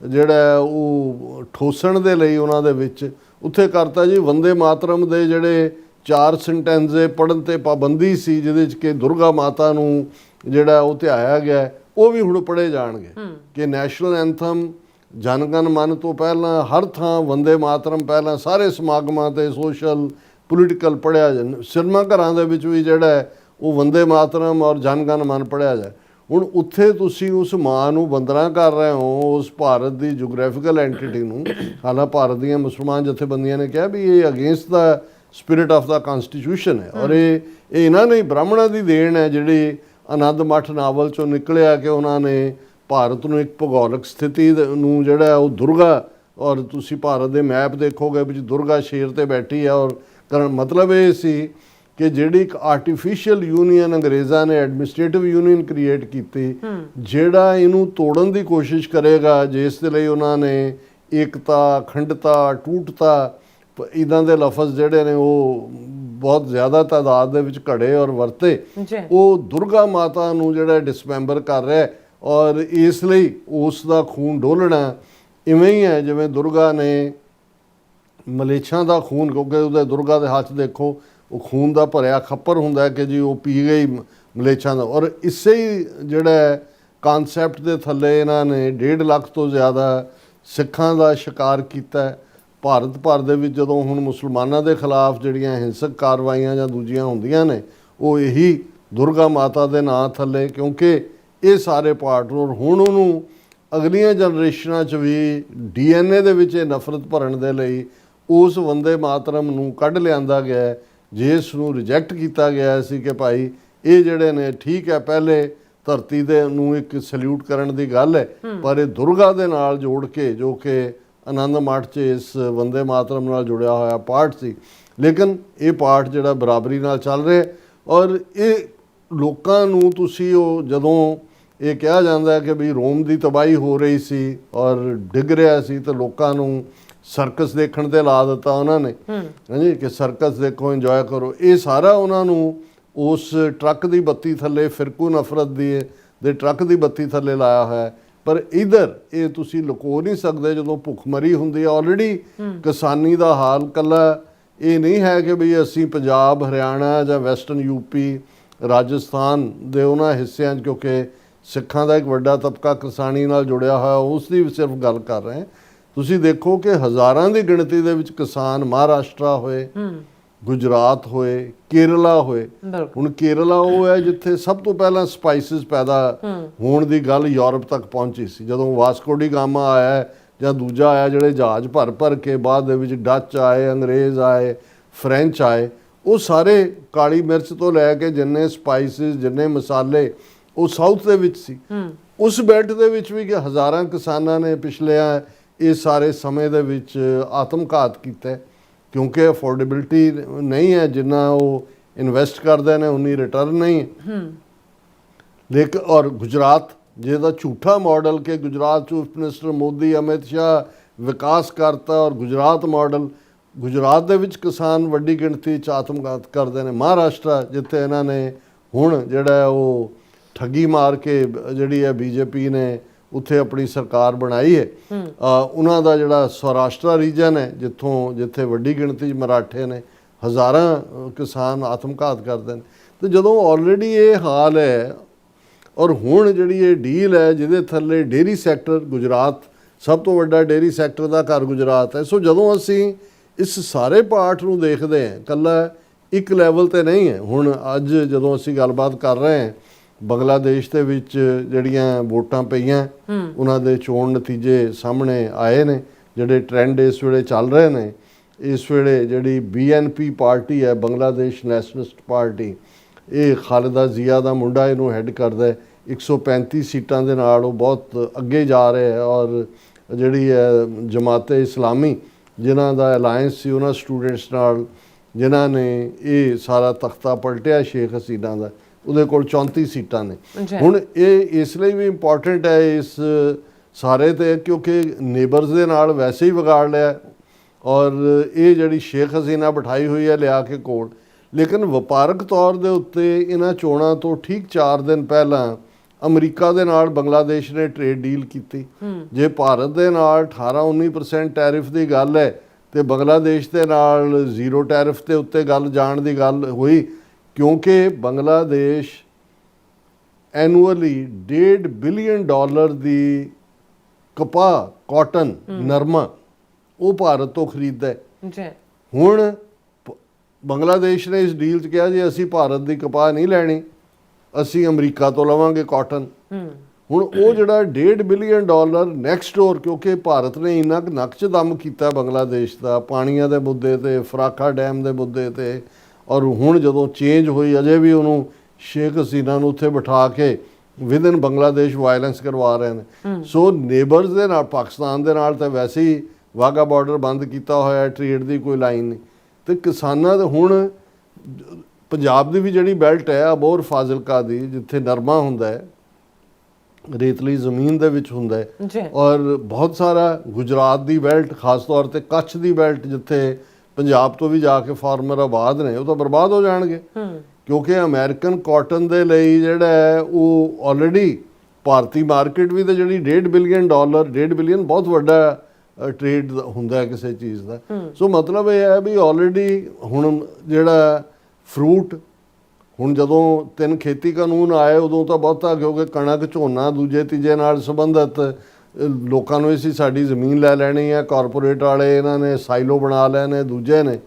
S1: ਜਿਹੜਾ ਉਹ ਠੋਸਣ ਦੇ ਲਈ ਉਹਨਾਂ ਦੇ ਵਿੱਚ ਉੱਥੇ ਕਰਤਾ ਜੀ ਵੰਦੇ ਮਾਤਰਮ ਦੇ ਜਿਹੜੇ 4 ਸੈਂਟੈਂਸੇ ਪੜ੍ਹਨ ਤੇ ਪਾਬੰਦੀ ਸੀ, ਜਿਹਦੇ 'ਚ ਕਿ ਦੁਰਗਾ ਮਾਤਾ ਨੂੰ ਜਿਹੜਾ ਉਹ ਧਿਆਇਆ ਗਿਆ, ਉਹ ਵੀ ਹੁਣ ਪੜ੍ਹੇ ਜਾਣਗੇ ਕਿ ਨੈਸ਼ਨਲ ਐਂਥਮ ਜਨ ਗਣ ਮਨ ਤੋਂ ਪਹਿਲਾਂ ਹਰ ਥਾਂ ਵੰਦੇ ਮਾਤਰਮ ਪਹਿਲਾਂ ਸਾਰੇ ਸਮਾਗਮਾਂ ਤੇ ਸੋਸ਼ਲ ਪੋਲੀਟੀਕਲ ਪੜ੍ਹਿਆ ਜਾਂਦਾ। ਸਿਨੇਮਾ ਘਰਾਂ ਦੇ ਵਿੱਚ ਵੀ ਜਿਹੜਾ ਉਹ ਵੰਦੇ ਮਾਤਰਮ ਔਰ ਜਨ ਗਣ ਮਨ ਪੜ੍ਹਿਆ ਜਾਏ। ਹੁਣ ਉੱਥੇ ਤੁਸੀਂ ਉਸ ਮਾਂ ਨੂੰ ਵੰਦਨਾ ਕਰ ਰਹੇ ਹੋ, ਉਸ ਭਾਰਤ ਦੀ ਜੀਓਗ੍ਰਾਫੀਕਲ ਐਂਟੀਟੀ ਨੂੰ। ਹਾਲਾਂਕਿ ਭਾਰਤ ਦੀਆਂ ਮੁਸਲਮਾਨ ਜਥੇਬੰਦੀਆਂ ਨੇ ਕਿਹਾ ਵੀ ਇਹ against the spirit of the constitution ਹੈ। ਔਰ ਇਹ ਇਹਨਾਂ ਨੇ ਬ੍ਰਾਹਮਣਾਂ ਦੀ ਦੇਣ ਹੈ ਜਿਹੜੀ ਆਨੰਦ ਮੱਠ ਨਾਵਲ 'ਚੋਂ ਨਿਕਲਿਆ ਕਿ ਉਹਨਾਂ ਨੇ ਭਾਰਤ ਨੂੰ ਇੱਕ ਭੂਗੋਲਿਕ ਸਥਿਤੀ ਨੂੰ ਜਿਹੜਾ ਉਹ ਦੁਰਗਾ, ਔਰ ਤੁਸੀਂ ਭਾਰਤ ਦੇ ਮੈਪ ਦੇਖੋਗੇ ਵਿੱਚ ਦੁਰਗਾ ਸ਼ੇਰ ਤੇ ਬੈਠੀ ਹੈ। ਔਰ ਕਰਨ ਮਤਲਬ ਇਹ ਸੀ ਕਿ ਜਿਹੜੀ ਇੱਕ ਆਰਟੀਫੀਸ਼ੀਅਲ ਯੂਨੀਅਨ ਅੰਗਰੇਜ਼ਾਂ ਨੇ ਐਡਮਿਨਿਸਟ੍ਰੇਟਿਵ ਯੂਨੀਅਨ ਕ੍ਰੀਏਟ ਕੀਤੀ, ਜਿਹੜਾ ਇਹਨੂੰ ਤੋੜਨ ਦੀ ਕੋਸ਼ਿਸ਼ ਕਰੇਗਾ, ਜਿਸ ਦੇ ਲਈ ਉਹਨਾਂ ਨੇ ਏਕਤਾ, ਅਖੰਡਤਾ, ਟੂਟਤਾ ਇੱਦਾਂ ਦੇ ਲਫ਼ਜ਼ ਜਿਹੜੇ ਨੇ ਉਹ ਬਹੁਤ ਜ਼ਿਆਦਾ ਤਾਦਾਦ ਦੇ ਵਿੱਚ ਘੜੇ ਔਰ ਵਰਤੇ। ਉਹ ਦੁਰਗਾ ਮਾਤਾ ਨੂੰ ਜਿਹੜਾ ਡਿਸਮੈਂਬਰ ਕਰ ਰਿਹਾ, ਔਰ ਇਸ ਲਈ ਉਸ ਦਾ ਖੂਨ ਡੋਲਣਾ ਇਵੇਂ ਹੀ ਹੈ ਜਿਵੇਂ ਦੁਰਗਾ ਨੇ ਮਲੇਛਾਂ ਦਾ ਖੂਨ, ਕਿਉਂਕਿ ਉਹਦੇ ਦੁਰਗਾ ਦੇ ਹੱਥ ਦੇਖੋ ਉਹ ਖੂਨ ਦਾ ਭਰਿਆ ਖੱਪਰ ਹੁੰਦਾ ਕਿ ਜੀ ਉਹ ਪੀ ਗਈ ਮਲੇਛਾਂ ਦਾ। ਔਰ ਇਸੇ ਹੀ ਜਿਹੜਾ ਕਾਨਸੈਪਟ ਦੇ ਥੱਲੇ ਇਹਨਾਂ ਨੇ 1.5 ਲੱਖ ਤੋਂ ਜ਼ਿਆਦਾ ਸਿੱਖਾਂ ਦਾ ਸ਼ਿਕਾਰ ਕੀਤਾ। ਭਾਰਤ ਭਰ ਦੇ ਵਿੱਚ ਜਦੋਂ ਹੁਣ ਮੁਸਲਮਾਨਾਂ ਦੇ ਖਿਲਾਫ ਜਿਹੜੀਆਂ ਹਿੰਸਕ ਕਾਰਵਾਈਆਂ ਜਾਂ ਦੂਜੀਆਂ ਹੁੰਦੀਆਂ ਨੇ, ਉਹ ਇਹੀ ਦੁਰਗਾ ਮਾਤਾ ਦੇ ਨਾਂ ਥੱਲੇ, ਕਿਉਂਕਿ ਇਹ ਸਾਰੇ ਪਾਰਟ ਹੁਣ ਉਹਨੂੰ ਅਗਲੀਆਂ ਜਨਰੇਸ਼ਨਾਂ 'ਚ ਵੀ DNA ਦੇ ਵਿੱਚ ਇਹ ਨਫ਼ਰਤ ਭਰਨ ਦੇ ਲਈ ਉਸ ਵੰਦੇ ਮਾਤਰਮ ਨੂੰ ਕੱਢ ਲਿਆਂਦਾ ਗਿਆ, ਜਿਸ ਨੂੰ ਰਿਜੈਕਟ ਕੀਤਾ ਗਿਆ ਸੀ ਕਿ ਭਾਈ ਇਹ ਜਿਹੜੇ ਨੇ ਠੀਕ ਹੈ, ਪਹਿਲੇ ਧਰਤੀ ਦੇ ਨੂੰ ਇੱਕ ਸਲੂਟ ਕਰਨ ਦੀ ਗੱਲ ਹੈ, ਪਰ ਇਹ ਦੁਰਗਾ ਦੇ ਨਾਲ ਜੋੜ ਕੇ, ਜੋ ਕਿ ਆਨੰਦ ਮਠ 'ਚ ਇਸ ਵੰਦੇ ਮਾਤਰਮ ਨਾਲ ਜੁੜਿਆ ਹੋਇਆ ਪਾਠ ਸੀ, ਲੇਕਿਨ ਇਹ ਪਾਠ ਜਿਹੜਾ ਬਰਾਬਰੀ ਨਾਲ ਚੱਲ ਰਿਹਾ। ਔਰ ਇਹ ਲੋਕਾਂ ਨੂੰ ਤੁਸੀਂ ਉਹ ਜਦੋਂ ਇਹ ਕਿਹਾ ਜਾਂਦਾ ਕਿ ਵੀ ਰੋਮ ਦੀ ਤਬਾਹੀ ਹੋ ਰਹੀ ਸੀ ਔਰ ਡਿੱਗ ਰਿਹਾ ਸੀ, ਤੇ ਲੋਕਾਂ ਨੂੰ ਸਰਕਸ ਦੇਖਣ ਤੇ ਲਾ ਦਿੱਤਾ ਉਹਨਾਂ ਨੇ, ਹਾਂਜੀ, ਕਿ ਸਰਕਸ ਦੇਖੋ, ਇੰਜੋਏ ਕਰੋ। ਇਹ ਸਾਰਾ ਉਹਨਾਂ ਨੂੰ ਉਸ ਟਰੱਕ ਦੀ ਬੱਤੀ ਥੱਲੇ, ਫਿਰਕੂ ਨਫ਼ਰਤ ਦੇ ਟਰੱਕ ਦੀ ਬੱਤੀ ਥੱਲੇ ਲਾਇਆ ਹੋਇਆ। ਪਰ ਇਧਰ ਇਹ ਤੁਸੀਂ ਲੁਕੋ ਨਹੀਂ ਸਕਦੇ, ਜਦੋਂ ਭੁੱਖਮਰੀ ਹੁੰਦੀ ਹੈ ਆਲਰੇਡੀ ਕਿਸਾਨੀ ਦਾ ਹਾਲ ਕੱਲਾ ਇਹ ਨਹੀਂ ਹੈ ਕਿ ਵੀ ਅਸੀਂ ਪੰਜਾਬ, ਹਰਿਆਣਾ ਜਾਂ ਵੈਸਟਰਨ ਯੂਪੀ, ਰਾਜਸਥਾਨ ਦੇ ਉਹਨਾਂ ਹਿੱਸਿਆਂ 'ਚ, ਕਿਉਂਕਿ ਸਿੱਖਾਂ ਦਾ ਇੱਕ ਵੱਡਾ ਤਬਕਾ ਕਿਸਾਨੀ ਨਾਲ ਜੁੜਿਆ ਹੋਇਆ, ਉਸ ਦੀ ਸਿਰਫ ਗੱਲ ਕਰ ਰਹੇ ਹਾਂ। ਤੁਸੀਂ ਦੇਖੋ ਕਿ ਹਜ਼ਾਰਾਂ ਦੀ ਗਿਣਤੀ ਦੇ ਵਿੱਚ ਕਿਸਾਨ ਮਹਾਰਾਸ਼ਟਰ ਹੋਏ, ਗੁਜਰਾਤ ਹੋਏ, ਕੇਰਲਾ ਹੋਏ। ਹੁਣ ਕੇਰਲਾ ਉਹ ਹੈ ਜਿੱਥੇ ਸਭ ਤੋਂ ਪਹਿਲਾਂ ਸਪਾਈਸਿਸ ਪੈਦਾ ਹੋਣ ਦੀ ਗੱਲ ਯੂਰਪ ਤੱਕ ਪਹੁੰਚੀ ਸੀ, ਜਦੋਂ ਵਾਸਕੋ ਡੀ ਗਾਮਾ ਆਇਆ ਜਾਂ ਦੂਜਾ ਆਇਆ, ਜਿਹੜੇ ਜਹਾਜ਼ ਭਰ ਕੇ ਬਾਅਦ ਦੇ ਵਿੱਚ ਡੱਚ ਆਏ, ਅੰਗਰੇਜ਼ ਆਏ, ਫ੍ਰੈਂਚ ਆਏ। ਉਹ ਸਾਰੇ ਕਾਲੀ ਮਿਰਚ ਤੋਂ ਲੈ ਕੇ ਜਿੰਨੇ ਸਪਾਈਸਿਸ, ਜਿੰਨੇ ਮਸਾਲੇ, ਉਹ ਸਾਊਥ ਦੇ ਵਿੱਚ ਸੀ। ਉਸ ਬੈਲਟ ਦੇ ਵਿੱਚ ਵੀ ਕਿ ਹਜ਼ਾਰਾਂ ਕਿਸਾਨਾਂ ਨੇ ਪਿਛਲੇ ਇਹ ਸਾਰੇ ਸਮੇਂ ਦੇ ਵਿੱਚ ਆਤਮਘਾਤ ਕੀਤਾ, ਕਿਉਂਕਿ ਅਫੋਰਡੇਬਿਲਟੀ ਨਹੀਂ ਹੈ, ਜਿੰਨਾ ਉਹ ਇਨਵੈਸਟ ਕਰਦੇ ਨੇ ਉਨੀ ਰਿਟਰਨ ਨਹੀਂ ਹੈ। ਲੇਕਿਨ ਔਰ ਗੁਜਰਾਤ ਜਿਹਦਾ ਝੂਠਾ ਮਾਡਲ ਕਿ ਗੁਜਰਾਤ ਚੀਫ ਮਿਨਿਸਟਰ ਮੋਦੀ, ਅਮਿਤ ਸ਼ਾਹ ਵਿਕਾਸ ਕਰਤਾ, ਔਰ ਗੁਜਰਾਤ ਮਾਡਲ, ਗੁਜਰਾਤ ਦੇ ਵਿੱਚ ਕਿਸਾਨ ਵੱਡੀ ਗਿਣਤੀ 'ਚ ਆਤਮਘਾਤ ਕਰਦੇ ਨੇ। ਮਹਾਰਾਸ਼ਟਰ ਜਿੱਥੇ ਇਹਨਾਂ ਨੇ ਹੁਣ ਜਿਹੜਾ ਉਹ ਠੱਗੀ ਮਾਰ ਕੇ ਜਿਹੜੀ ਹੈ BJP ਨੇ ਉੱਥੇ ਆਪਣੀ ਸਰਕਾਰ ਬਣਾਈ ਹੈ, ਉਹਨਾਂ ਦਾ ਜਿਹੜਾ ਸੌਰਾਸ਼ਟਰ ਰੀਜਨ ਹੈ, ਜਿੱਥੇ ਵੱਡੀ ਗਿਣਤੀ 'ਚ ਮਰਾਠੇ ਨੇ, ਹਜ਼ਾਰਾਂ ਕਿਸਾਨ ਆਤਮਘਾਤ ਕਰਦੇ ਨੇ। ਤੇ ਜਦੋਂ ਆਲਰੇਡੀ ਇਹ ਹਾਲ ਹੈ, ਔਰ ਹੁਣ ਜਿਹੜੀ ਇਹ ਡੀਲ ਹੈ ਜਿਹਦੇ ਥੱਲੇ ਡੇਅਰੀ ਸੈਕਟਰ, ਗੁਜਰਾਤ ਸਭ ਤੋਂ ਵੱਡਾ ਡੇਅਰੀ ਸੈਕਟਰ ਦਾ ਘਰ ਗੁਜਰਾਤ ਹੈ। ਸੋ ਜਦੋਂ ਅਸੀਂ ਇਸ ਸਾਰੇ ਪਾਰਟ ਨੂੰ ਦੇਖਦੇ ਹਾਂ, ਇਕੱਲਾ ਇੱਕ ਲੈਵਲ ਤੇ ਨਹੀਂ ਹੈ। ਹੁਣ ਅੱਜ ਜਦੋਂ ਅਸੀਂ ਗੱਲਬਾਤ ਕਰ ਰਹੇ ਹਾਂ, ਬੰਗਲਾਦੇਸ਼ ਦੇ ਵਿੱਚ ਜਿਹੜੀਆਂ ਵੋਟਾਂ ਪਈਆਂ, ਉਹਨਾਂ ਦੇ ਚੋਣ ਨਤੀਜੇ ਸਾਹਮਣੇ ਆਏ ਨੇ, ਜਿਹੜੇ ਟ੍ਰੈਂਡ ਇਸ ਵੇਲੇ ਚੱਲ ਰਹੇ ਨੇ। ਇਸ ਵੇਲੇ ਜਿਹੜੀ BNP ਪਾਰਟੀ ਹੈ, ਬੰਗਲਾਦੇਸ਼ ਨੈਸ਼ਨਲਿਸਟ ਪਾਰਟੀ, ਇਹ ਖਾਲਿਦਾ ਜ਼ਿਆ ਦਾ ਮੁੰਡਾ ਇਹਨੂੰ ਹੈੱਡ ਕਰਦਾ ਹੈ। 135 ਸੀਟਾਂ ਦੇ ਨਾਲ ਉਹ ਬਹੁਤ ਅੱਗੇ ਜਾ ਰਿਹਾ ਹੈ। ਔਰ ਜਿਹੜੀ ਹੈ ਜਮਾਤੇ ਇਸਲਾਮੀ, ਜਿਨ੍ਹਾਂ ਦਾ ਅਲਾਇੰਸ ਸੀ ਉਹਨਾਂ ਸਟੂਡੈਂਟਸ ਨਾਲ, ਜਿਨ੍ਹਾਂ ਨੇ ਇਹ ਸਾਰਾ ਤਖਤਾ ਪਲਟਿਆ ਸ਼ੇਖ ਹਸੀਨਾ ਦਾ, ਉਹਦੇ ਕੋਲ 34 ਸੀਟਾਂ ਨੇ। ਹੁਣ ਇਹ ਇਸ ਲਈ ਵੀ ਇੰਪੋਰਟੈਂਟ ਹੈ ਇਸ ਸਾਰੇ ਤੇ, ਕਿਉਂਕਿ ਨੇਬਰਸ ਦੇ ਨਾਲ ਵੈਸੇ ਹੀ ਵਿਗਾੜ ਲਿਆ, ਔਰ ਇਹ ਜਿਹੜੀ ਸ਼ੇਖ ਹਸੀਨਾ ਬਿਠਾਈ ਹੋਈ ਹੈ ਲਿਆ ਕੇ ਕੋਲ। ਲੇਕਿਨ ਵਪਾਰਕ ਤੌਰ ਦੇ ਉੱਤੇ ਇਹਨਾਂ ਚੋਣਾਂ ਤੋਂ ਠੀਕ 4 ਦਿਨ ਪਹਿਲਾਂ ਅਮਰੀਕਾ ਦੇ ਨਾਲ ਬੰਗਲਾਦੇਸ਼ ਨੇ ਟ੍ਰੇਡ ਡੀਲ ਕੀਤੀ। ਜੇ ਭਾਰਤ ਦੇ ਨਾਲ 18-19% ਟੈਰਿਫ ਦੀ ਗੱਲ ਹੈ, ਤੇ ਬੰਗਲਾਦੇਸ਼ ਦੇ ਨਾਲ 0 ਟੈਰਿਫ ਦੇ ਉੱਤੇ ਗੱਲ ਜਾਣ ਦੀ ਗੱਲ ਹੋਈ, ਕਿਉਂਕਿ ਬੰਗਲਾਦੇਸ਼ ਐਨੂਅਲੀ $1.5 ਬਿਲੀਅਨ ਦੀ ਕਪਾਹ, ਕਾਟਨ, ਨਰਮਾ ਉਹ ਭਾਰਤ ਤੋਂ ਖਰੀਦਦਾ ਹੈ। ਹੁਣ ਬੰਗਲਾਦੇਸ਼ ਨੇ ਇਸ ਡੀਲ 'ਚ ਕਿਹਾ ਜੀ ਅਸੀਂ ਭਾਰਤ ਦੀ ਕਪਾਹ ਨਹੀਂ ਲੈਣੀ, ਅਸੀਂ ਅਮਰੀਕਾ ਤੋਂ ਲਵਾਂਗੇ ਕਾਟਨ। ਹੁਣ ਉਹ ਜਿਹੜਾ $1.5 ਬਿਲੀਅਨ ਨੈਕਸਟ ਡੋਰ, ਕਿਉਂਕਿ ਭਾਰਤ ਨੇ ਇੰਨਾ ਕੁ ਨੱਕ 'ਚ ਦਮ ਕੀਤਾ ਬੰਗਲਾਦੇਸ਼ ਦਾ ਪਾਣੀਆਂ ਦੇ ਮੁੱਦੇ ਤੇ, ਫਰਾਖਾ ਡੈਮ ਦੇ ਮੁੱਦੇ ਤੇ, ਔਰ ਹੁਣ ਜਦੋਂ ਚੇਂਜ ਹੋਈ ਅਜੇ ਵੀ ਉਹਨੂੰ ਸ਼ੇਖ ਹਸੀਨਾ ਨੂੰ ਉੱਥੇ ਬਿਠਾ ਕੇ ਵਿਦਨ ਬੰਗਲਾਦੇਸ਼ ਵਾਇਲੈਂਸ ਕਰਵਾ ਰਹੇ ਨੇ। ਸੋ ਨੇਬਰਸ ਦੇ ਨਾਲ, ਪਾਕਿਸਤਾਨ ਦੇ ਨਾਲ ਤਾਂ ਵੈਸੇ ਹੀ ਵਾਘਾ ਬਾਰਡਰ ਬੰਦ ਕੀਤਾ ਹੋਇਆ, ਟ੍ਰੇਡ ਦੀ ਕੋਈ ਲਾਈਨ ਨਹੀਂ। ਤੇ ਕਿਸਾਨਾਂ ਦੇ ਹੁਣ ਪੰਜਾਬ ਦੀ ਵੀ ਜਿਹੜੀ ਬੈਲਟ ਹੈ ਅਬੋਹਰ ਫਾਜ਼ਿਲਕਾ ਦੀ, ਜਿੱਥੇ ਨਰਮਾ ਹੁੰਦਾ ਹੈ, ਰੇਤਲੀ ਜ਼ਮੀਨ ਦੇ ਵਿੱਚ ਹੁੰਦਾ ਹੈ,
S3: ਜੀ
S1: ਔਰ ਬਹੁਤ ਸਾਰਾ ਗੁਜਰਾਤ ਦੀ ਬੈਲਟ, ਖਾਸ ਤੌਰ ਤੇ ਕੱਛ ਦੀ ਬੈਲਟ, ਜਿੱਥੇ ਪੰਜਾਬ ਤੋਂ ਵੀ ਜਾ ਕੇ ਫਾਰਮਰ ਆਬਾਦ ਨੇ, ਉਹ ਤਾਂ ਬਰਬਾਦ ਹੋ ਜਾਣਗੇ। ਕਿਉਂਕਿ ਅਮਰੀਕਨ ਕਾਟਨ ਦੇ ਲਈ ਜਿਹੜਾ ਹੈ ਉਹ ਆਲਰੇਡੀ ਭਾਰਤੀ ਮਾਰਕੀਟ ਵੀ ਤਾਂ ਜਿਹੜੀ $1.5 ਬਿਲੀਅਨ, $1.5 ਬਿਲੀਅਨ ਬਹੁਤ ਵੱਡਾ ਟ੍ਰੇਡ ਹੁੰਦਾ ਹੈ ਕਿਸੇ ਚੀਜ਼ ਦਾ। ਸੋ ਮਤਲਬ ਇਹ ਹੈ ਵੀ ਆਲਰੇਡੀ ਹੁਣ ਜਿਹੜਾ ਫਰੂਟ, ਹੁਣ ਜਦੋਂ 3 ਖੇਤੀ ਕਾਨੂੰਨ ਆਏ ਉਦੋਂ ਤਾਂ ਬਹੁਤਾ, ਕਿਉਂਕਿ ਕਣਕ, ਝੋਨਾ, ਦੂਜੇ ਤੀਜੇ ਨਾਲ ਸੰਬੰਧਿਤ ਲੋਕਾਂ ਨੂੰ ਸੀ ਸਾਡੀ ਜ਼ਮੀਨ ਲੈ ਲੈਣੀ ਹੈ, ਕਾਰਪੋਰੇਟ ਵਾਲੇ ਇਹਨਾਂ ਨੇ ਸਾਈਲੋ ਬਣਾ ਲਏ ਨੇ, ਦੂਜੇ ਨੇ।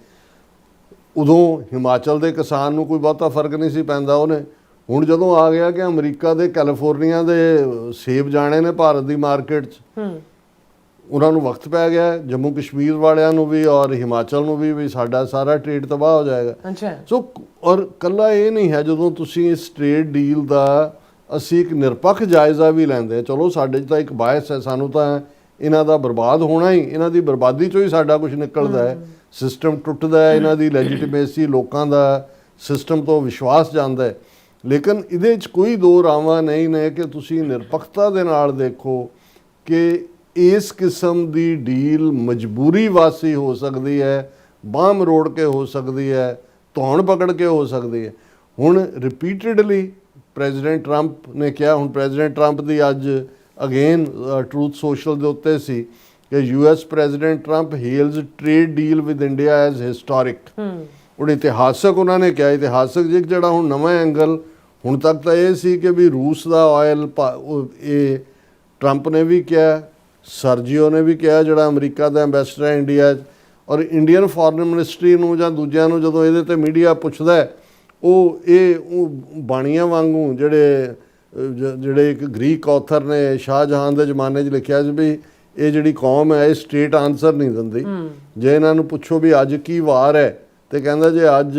S1: ਉਦੋਂ ਹਿਮਾਚਲ ਦੇ ਕਿਸਾਨ ਨੂੰ ਕੋਈ ਬਹੁਤਾ ਫਰਕ ਨਹੀਂ ਸੀ ਪੈਂਦਾ ਉਹਨੇ। ਹੁਣ ਜਦੋਂ ਆ ਗਿਆ ਕਿ ਅਮਰੀਕਾ ਦੇ ਕੈਲੀਫੋਰਨੀਆ ਦੇ ਸੇਬ ਜਾਣੇ ਨੇ ਭਾਰਤ ਦੀ ਮਾਰਕੀਟ 'ਚ, ਉਹਨਾਂ ਨੂੰ ਵਕਤ ਪੈ ਗਿਆ, ਜੰਮੂ ਕਸ਼ਮੀਰ ਵਾਲਿਆਂ ਨੂੰ ਵੀ ਔਰ ਹਿਮਾਚਲ ਨੂੰ ਵੀ ਸਾਡਾ ਸਾਰਾ ਟ੍ਰੇਡ ਤਬਾਹ ਹੋ ਜਾਏਗਾ। ਸੋ ਔਰ ਕੱਲਾ ਇਹ ਨਹੀਂ ਹੈ, ਜਦੋਂ ਤੁਸੀਂ ਇਸ ਟ੍ਰੇਡ ਡੀਲ ਦਾ ਅਸੀਂ ਇੱਕ ਨਿਰਪੱਖ ਜਾਇਜ਼ਾ ਵੀ ਲੈਂਦੇ, ਚਲੋ ਸਾਡੇ 'ਚ ਤਾਂ ਇੱਕ ਬਾਇਸ ਹੈ, ਸਾਨੂੰ ਤਾਂ ਇਹਨਾਂ ਦਾ ਬਰਬਾਦ ਹੋਣਾ ਹੀ, ਇਹਨਾਂ ਦੀ ਬਰਬਾਦੀ 'ਚੋਂ ਹੀ ਸਾਡਾ ਕੁਝ ਨਿਕਲਦਾ ਹੈ, ਸਿਸਟਮ ਟੁੱਟਦਾ ਹੈ, ਇਹਨਾਂ ਦੀ ਲੈਜੀਟੀਮੇਸੀ, ਲੋਕਾਂ ਦਾ ਸਿਸਟਮ ਤੋਂ ਵਿਸ਼ਵਾਸ ਜਾਂਦਾ ਹੈ। ਲੇਕਿਨ ਇਹਦੇ 'ਚ ਕੋਈ ਦੋ ਰਾਵਾਂ ਨਹੀਂ ਨੇ ਕਿ ਤੁਸੀਂ ਨਿਰਪੱਖਤਾ ਦੇ ਨਾਲ ਦੇਖੋ ਕਿ ਇਸ ਕਿਸਮ ਦੀ ਡੀਲ ਮਜਬੂਰੀ ਵਾਸੀ ਹੋ ਸਕਦੀ ਹੈ, ਬਾਂਹ ਮਰੋੜ ਕੇ ਹੋ ਸਕਦੀ ਹੈ, ਧੌਣ ਪਕੜ ਕੇ ਹੋ ਸਕਦੀ ਹੈ। ਹੁਣ ਰਿਪੀਟਡਲੀ ਪ੍ਰੈਜ਼ੀਡੈਂਟ ਟਰੰਪ ਨੇ ਕਿਹਾ, ਹੁਣ ਪ੍ਰੈਜ਼ੀਡੈਂਟ ਟਰੰਪ ਦੀ ਅੱਜ ਅਗੇਨ ਟਰੂਥ ਸੋਸ਼ਲ ਦੇ ਉੱਤੇ ਸੀ ਕਿ US president Trump hails trade deal with India as historic. ਹੁਣ ਇਤਿਹਾਸਕ ਉਹਨਾਂ ਨੇ ਕਿਹਾ, ਇਤਿਹਾਸਕ ਜਿਹੜਾ ਹੁਣ ਨਵਾਂ ਐਂਗਲ, ਹੁਣ ਤੱਕ ਤਾਂ ਇਹ ਸੀ ਕਿ ਵੀ ਰੂਸ ਦਾ ਆਇਲ, ਇਹ ਟਰੰਪ ਨੇ ਵੀ ਕਿਹਾ, ਸਰਜੀਓ ਨੇ ਵੀ ਕਿਹਾ ਜਿਹੜਾ ਅਮਰੀਕਾ ਦਾ ਐਂਬੈਸਡਰ ਹੈ ਇੰਡੀਆ 'ਚ, ਔਰ ਇੰਡੀਅਨ ਫੋਰਨ ਮਿਨਿਸਟਰੀ ਨੂੰ ਜਾਂ ਦੂਜਿਆਂ ਨੂੰ ਜਦੋਂ ਇਹਦੇ 'ਤੇ ਮੀਡੀਆ ਪੁੱਛਦਾ, ਉਹ ਬਾਣੀਆਂ ਵਾਂਗੂ ਜਿਹੜੇ ਇੱਕ ਗ੍ਰੀਕ ਆਥਰ ਨੇ ਸ਼ਾਹਜਹਾਨ ਦੇ ਜ਼ਮਾਨੇ 'ਚ ਲਿਖਿਆ ਸੀ ਵੀ ਇਹ ਜਿਹੜੀ ਕੌਮ ਹੈ ਇਹ ਸਟੇਟ ਆਨਸਰ ਨਹੀਂ ਦਿੰਦੀ। ਜੇ ਇਹਨਾਂ ਨੂੰ ਪੁੱਛੋ ਵੀ ਅੱਜ ਕੀ ਵਾਰ ਹੈ, ਤੇ ਕਹਿੰਦਾ ਜੇ ਅੱਜ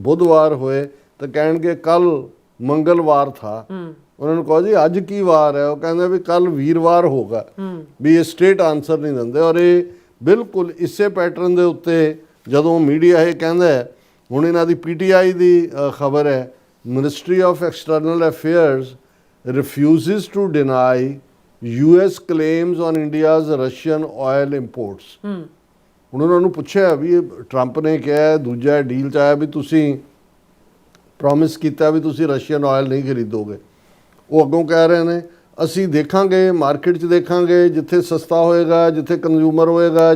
S1: ਬੁੱਧਵਾਰ ਹੋਏ ਤਾਂ ਕਹਿਣਗੇ ਕੱਲ ਮੰਗਲਵਾਰ ਥਾ। ਉਹਨਾਂ ਨੂੰ ਕਹੋ ਜੀ ਅੱਜ ਕੀ ਵਾਰ ਹੈ, ਉਹ ਕਹਿੰਦੇ ਵੀ ਕੱਲ ਵੀਰਵਾਰ ਹੋਗਾ। ਵੀ ਇਹ ਸਟੇਟ ਆਨਸਰ ਨਹੀਂ ਦਿੰਦੇ। ਔਰ ਇਹ ਬਿਲਕੁਲ ਇਸੇ ਪੈਟਰਨ ਦੇ ਉੱਤੇ ਜਦੋਂ ਮੀਡੀਆ ਇਹ ਕਹਿੰਦਾ, ਹੁਣ ਇਹਨਾਂ ਦੀ PTI ਦੀ ਖਬਰ ਹੈ, ministry of external affairs refuses to deny US claims on India's Russian oil imports। ਹੁਣ ਉਹਨਾਂ ਨੂੰ ਪੁੱਛਿਆ ਵੀ ਟਰੰਪ ਨੇ ਕਿਹਾ, ਦੂਜਾ ਡੀਲ 'ਚ ਆਇਆ ਵੀ ਤੁਸੀਂ ਪ੍ਰੋਮਿਸ ਕੀਤਾ ਵੀ ਤੁਸੀਂ ਰਸ਼ੀਅਨ ਆਇਲ ਨਹੀਂ ਖਰੀਦੋਗੇ। ਉਹ ਅੱਗੋਂ ਕਹਿ ਰਹੇ ਨੇ ਅਸੀਂ ਦੇਖਾਂਗੇ, ਮਾਰਕੀਟ 'ਚ ਦੇਖਾਂਗੇ, ਜਿੱਥੇ ਸਸਤਾ ਹੋਏਗਾ, ਜਿੱਥੇ ਕੰਜ਼ਿਊਮਰ ਹੋਏਗਾ,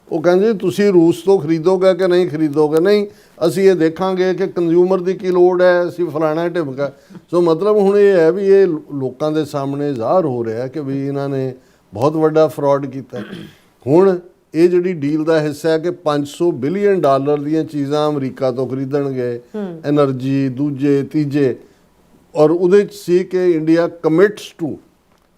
S1: ਉਹ ਕਹਿੰਦੇ ਤੁਸੀਂ ਰੂਸ ਤੋਂ ਖਰੀਦੋਗੇ ਕਿ ਨਹੀਂ ਖਰੀਦੋਗੇ। ਨਹੀਂ, ਅਸੀਂ ਇਹ ਦੇਖਾਂਗੇ ਕਿ ਕੰਜ਼ਿਊਮਰ ਦੀ ਕੀ ਲੋੜ ਹੈ, ਅਸੀਂ ਫਲਾਣਾ ਢਿਮਕਾ। ਸੋ ਮਤਲਬ ਹੁਣ ਇਹ ਹੈ ਵੀ ਇਹ ਲੋਕਾਂ ਦੇ ਸਾਹਮਣੇ ਜ਼ਾਹਰ ਹੋ ਰਿਹਾ ਕਿ ਵੀ ਇਹਨਾਂ ਨੇ ਬਹੁਤ ਵੱਡਾ ਫਰਾਡ ਕੀਤਾ। ਹੁਣ ਇਹ ਜਿਹੜੀ ਡੀਲ ਦਾ ਹਿੱਸਾ ਹੈ ਕਿ $500 ਬਿਲੀਅਨ ਦੀਆਂ ਚੀਜ਼ਾਂ ਅਮਰੀਕਾ ਤੋਂ ਖਰੀਦਣਗੇ, ਐਨਰਜੀ, ਦੂਜੇ ਤੀਜੇ, ਔਰ ਉਹਦੇ 'ਚ ਸੀ ਕਿ ਇੰਡੀਆ ਕਮਿਟਸ ਟੂ।